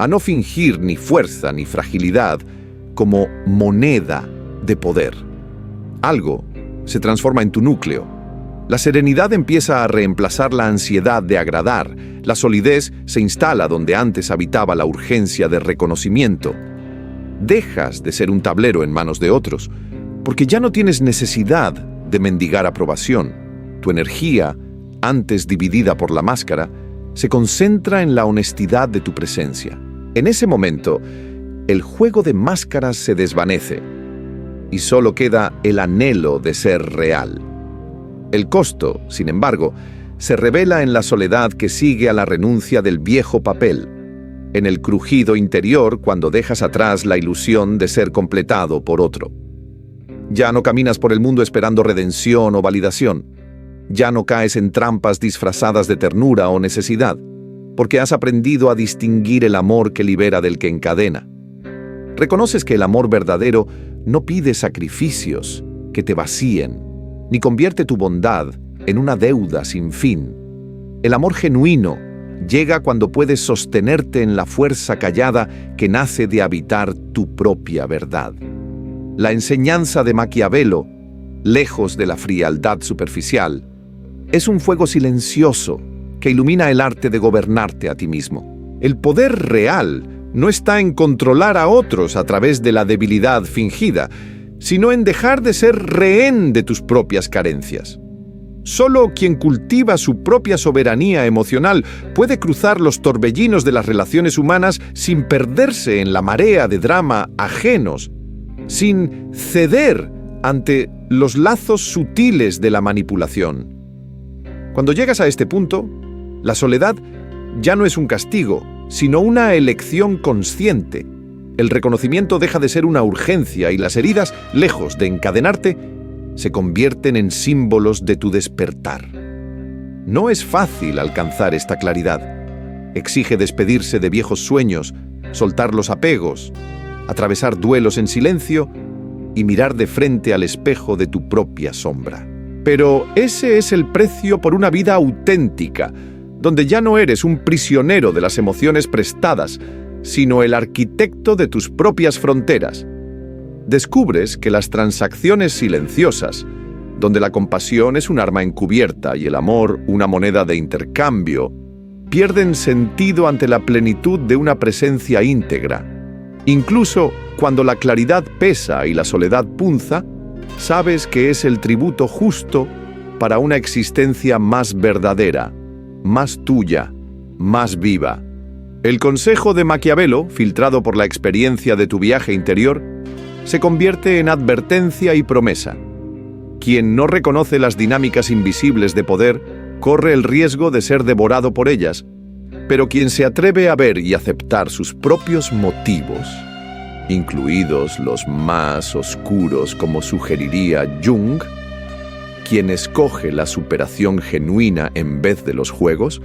a no fingir ni fuerza ni fragilidad como moneda de poder. Algo se transforma en tu núcleo. La serenidad empieza a reemplazar la ansiedad de agradar. La solidez se instala donde antes habitaba la urgencia de reconocimiento. Dejas de ser un tablero en manos de otros, porque ya no tienes necesidad de mendigar aprobación. Tu energía, antes dividida por la máscara, se concentra en la honestidad de tu presencia. En ese momento, el juego de máscaras se desvanece y solo queda el anhelo de ser real. El costo, sin embargo, se revela en la soledad que sigue a la renuncia del viejo papel, en el crujido interior cuando dejas atrás la ilusión de ser completado por otro. Ya no caminas por el mundo esperando redención o validación. Ya no caes en trampas disfrazadas de ternura o necesidad, porque has aprendido a distinguir el amor que libera del que encadena. Reconoces que el amor verdadero no pide sacrificios que te vacíen, ni convierte tu bondad en una deuda sin fin. El amor genuino llega cuando puedes sostenerte en la fuerza callada que nace de habitar tu propia verdad. La enseñanza de Maquiavelo, lejos de la frialdad superficial, es un fuego silencioso que ilumina el arte de gobernarte a ti mismo. El poder real no está en controlar a otros a través de la debilidad fingida, sino en dejar de ser rehén de tus propias carencias. Solo quien cultiva su propia soberanía emocional puede cruzar los torbellinos de las relaciones humanas sin perderse en la marea de drama ajenos, sin ceder ante los lazos sutiles de la manipulación. Cuando llegas a este punto, la soledad ya no es un castigo, sino una elección consciente. El reconocimiento deja de ser una urgencia y las heridas, lejos de encadenarte, se convierten en símbolos de tu despertar. No es fácil alcanzar esta claridad. Exige despedirse de viejos sueños, soltar los apegos, atravesar duelos en silencio y mirar de frente al espejo de tu propia sombra. Pero ese es el precio por una vida auténtica, donde ya no eres un prisionero de las emociones prestadas, sino el arquitecto de tus propias fronteras. Descubres que las transacciones silenciosas, donde la compasión es un arma encubierta y el amor una moneda de intercambio, pierden sentido ante la plenitud de una presencia íntegra. Incluso cuando la claridad pesa y la soledad punza, sabes que es el tributo justo para una existencia más verdadera, más tuya, más viva. El consejo de Maquiavelo, filtrado por la experiencia de tu viaje interior, se convierte en advertencia y promesa. Quien no reconoce las dinámicas invisibles de poder corre el riesgo de ser devorado por ellas, pero quien se atreve a ver y aceptar sus propios motivos, incluidos los más oscuros como sugeriría Jung, quien escoge la superación genuina en vez de los juegos,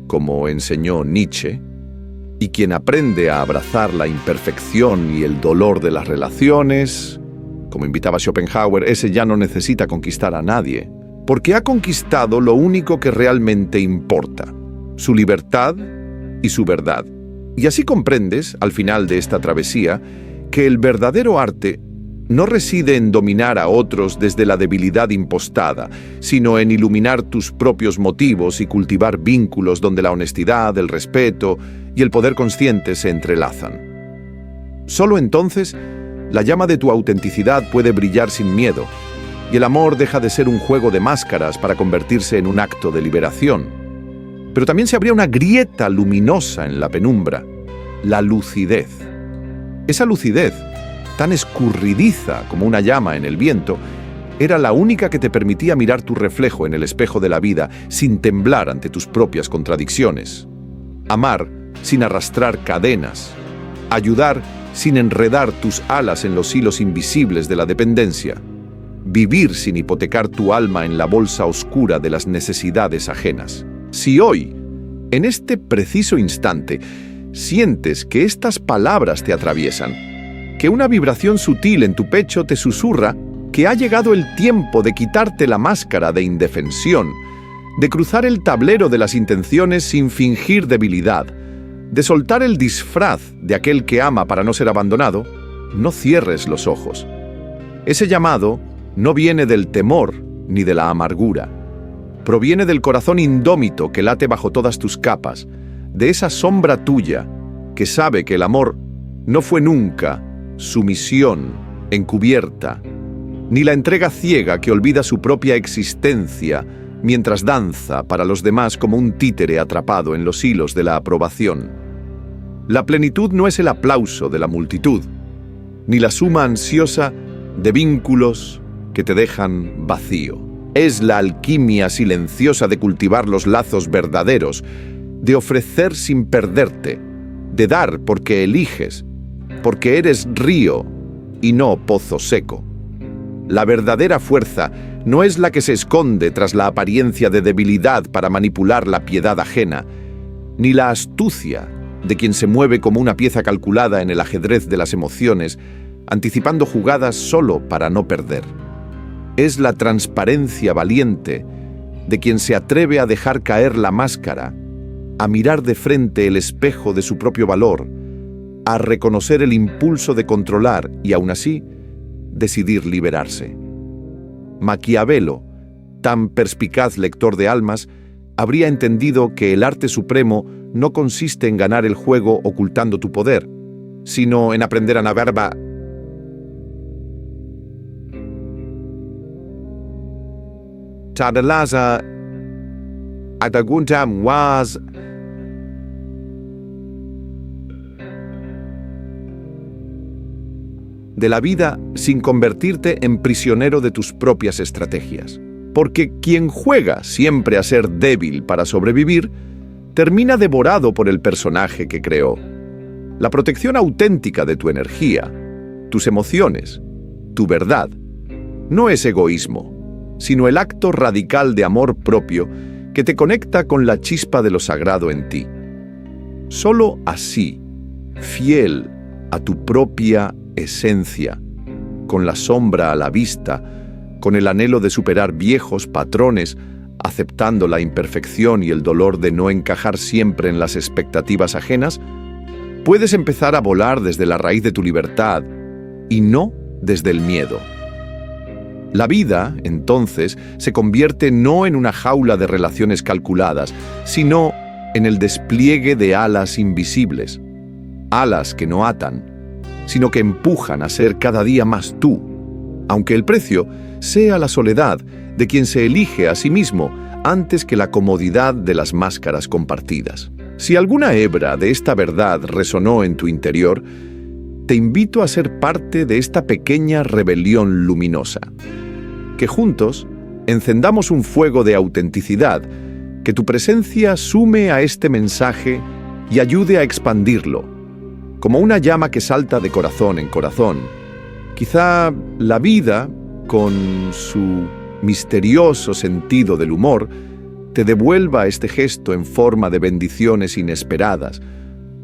como enseñó Nietzsche, y quien aprende a abrazar la imperfección y el dolor de las relaciones, como invitaba Schopenhauer, ese ya no necesita conquistar a nadie, porque ha conquistado lo único que realmente importa, su libertad y su verdad. Y así comprendes, al final de esta travesía, que el verdadero arte no reside en dominar a otros desde la debilidad impostada, sino en iluminar tus propios motivos y cultivar vínculos donde la honestidad, el respeto y el poder consciente se entrelazan. Solo entonces, la llama de tu autenticidad puede brillar sin miedo, y el amor deja de ser un juego de máscaras para convertirse en un acto de liberación. Pero también se abría una grieta luminosa en la penumbra, la lucidez. Esa lucidez, tan escurridiza como una llama en el viento, era la única que te permitía mirar tu reflejo en el espejo de la vida sin temblar ante tus propias contradicciones. Amar sin arrastrar cadenas. Ayudar sin enredar tus alas en los hilos invisibles de la dependencia. Vivir sin hipotecar tu alma en la bolsa oscura de las necesidades ajenas. Si hoy, en este preciso instante, sientes que estas palabras te atraviesan, que una vibración sutil en tu pecho te susurra que ha llegado el tiempo de quitarte la máscara de indefensión, de cruzar el tablero de las intenciones sin fingir debilidad, de soltar el disfraz de aquel que ama para no ser abandonado, no cierres los ojos. Ese llamado no viene del temor ni de la amargura. Proviene del corazón indómito que late bajo todas tus capas, de esa sombra tuya que sabe que el amor no fue nunca sumisión encubierta, ni la entrega ciega que olvida su propia existencia mientras danza para los demás como un títere atrapado en los hilos de la aprobación. La plenitud no es el aplauso de la multitud, ni la suma ansiosa de vínculos que te dejan vacío. Es la alquimia silenciosa de cultivar los lazos verdaderos, de ofrecer sin perderte, de dar porque eliges, porque eres río y no pozo seco. La verdadera fuerza no es la que se esconde tras la apariencia de debilidad para manipular la piedad ajena, ni la astucia de quien se mueve como una pieza calculada en el ajedrez de las emociones, anticipando jugadas solo para no perder. Es la transparencia valiente de quien se atreve a dejar caer la máscara, a mirar de frente el espejo de su propio valor, a reconocer el impulso de controlar y aún así decidir liberarse. Maquiavelo, tan perspicaz lector de almas, habría entendido que el arte supremo no consiste en ganar el juego ocultando tu poder, sino en aprender a navegar Tadalaza Ataguntam was de la vida sin convertirte en prisionero de tus propias estrategias. Porque quien juega siempre a ser débil para sobrevivir, termina devorado por el personaje que creó. La protección auténtica de tu energía, tus emociones, tu verdad, no es egoísmo, sino el acto radical de amor propio que te conecta con la chispa de lo sagrado en ti. Solo así, fiel a tu propia esencia, con la sombra a la vista, con el anhelo de superar viejos patrones, aceptando la imperfección y el dolor de no encajar siempre en las expectativas ajenas, puedes empezar a volar desde la raíz de tu libertad y no desde el miedo. La vida, entonces, se convierte no en una jaula de relaciones calculadas, sino en el despliegue de alas invisibles, alas que no atan, sino que empujan a ser cada día más tú, aunque el precio sea la soledad de quien se elige a sí mismo antes que la comodidad de las máscaras compartidas. Si alguna hebra de esta verdad resonó en tu interior, te invito a ser parte de esta pequeña rebelión luminosa. Que juntos encendamos un fuego de autenticidad, que tu presencia sume a este mensaje y ayude a expandirlo, como una llama que salta de corazón en corazón. Quizá la vida, con su misterioso sentido del humor, te devuelva este gesto en forma de bendiciones inesperadas,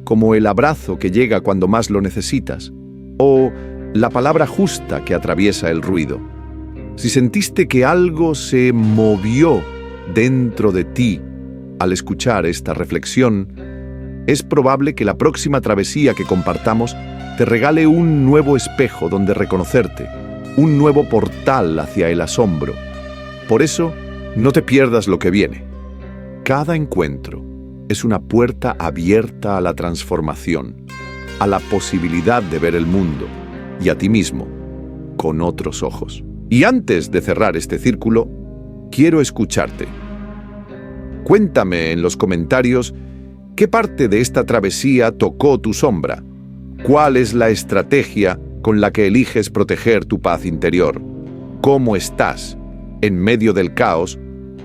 como el abrazo que llega cuando más lo necesitas, o la palabra justa que atraviesa el ruido. Si sentiste que algo se movió dentro de ti al escuchar esta reflexión, es probable que la próxima travesía que compartamos te regale un nuevo espejo donde reconocerte, un nuevo portal hacia el asombro. Por eso, no te pierdas lo que viene. Cada encuentro es una puerta abierta a la transformación, a la posibilidad de ver el mundo y a ti mismo con otros ojos. Y antes de cerrar este círculo, quiero escucharte. Cuéntame en los comentarios qué parte de esta travesía tocó tu sombra. ¿Cuál es la estrategia con la que eliges proteger tu paz interior? ¿Cómo estás, en medio del caos,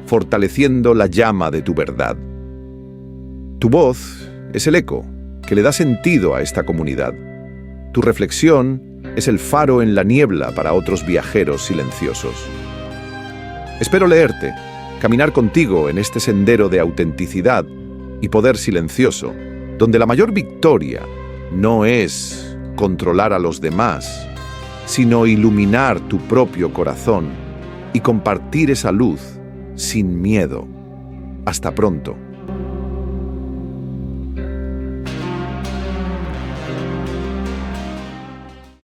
fortaleciendo la llama de tu verdad? Tu voz es el eco que le da sentido a esta comunidad. Tu reflexión es el faro en la niebla para otros viajeros silenciosos. Espero leerte, caminar contigo en este sendero de autenticidad y poder silencioso, donde la mayor victoria no es controlar a los demás, sino iluminar tu propio corazón y compartir esa luz sin miedo. Hasta pronto.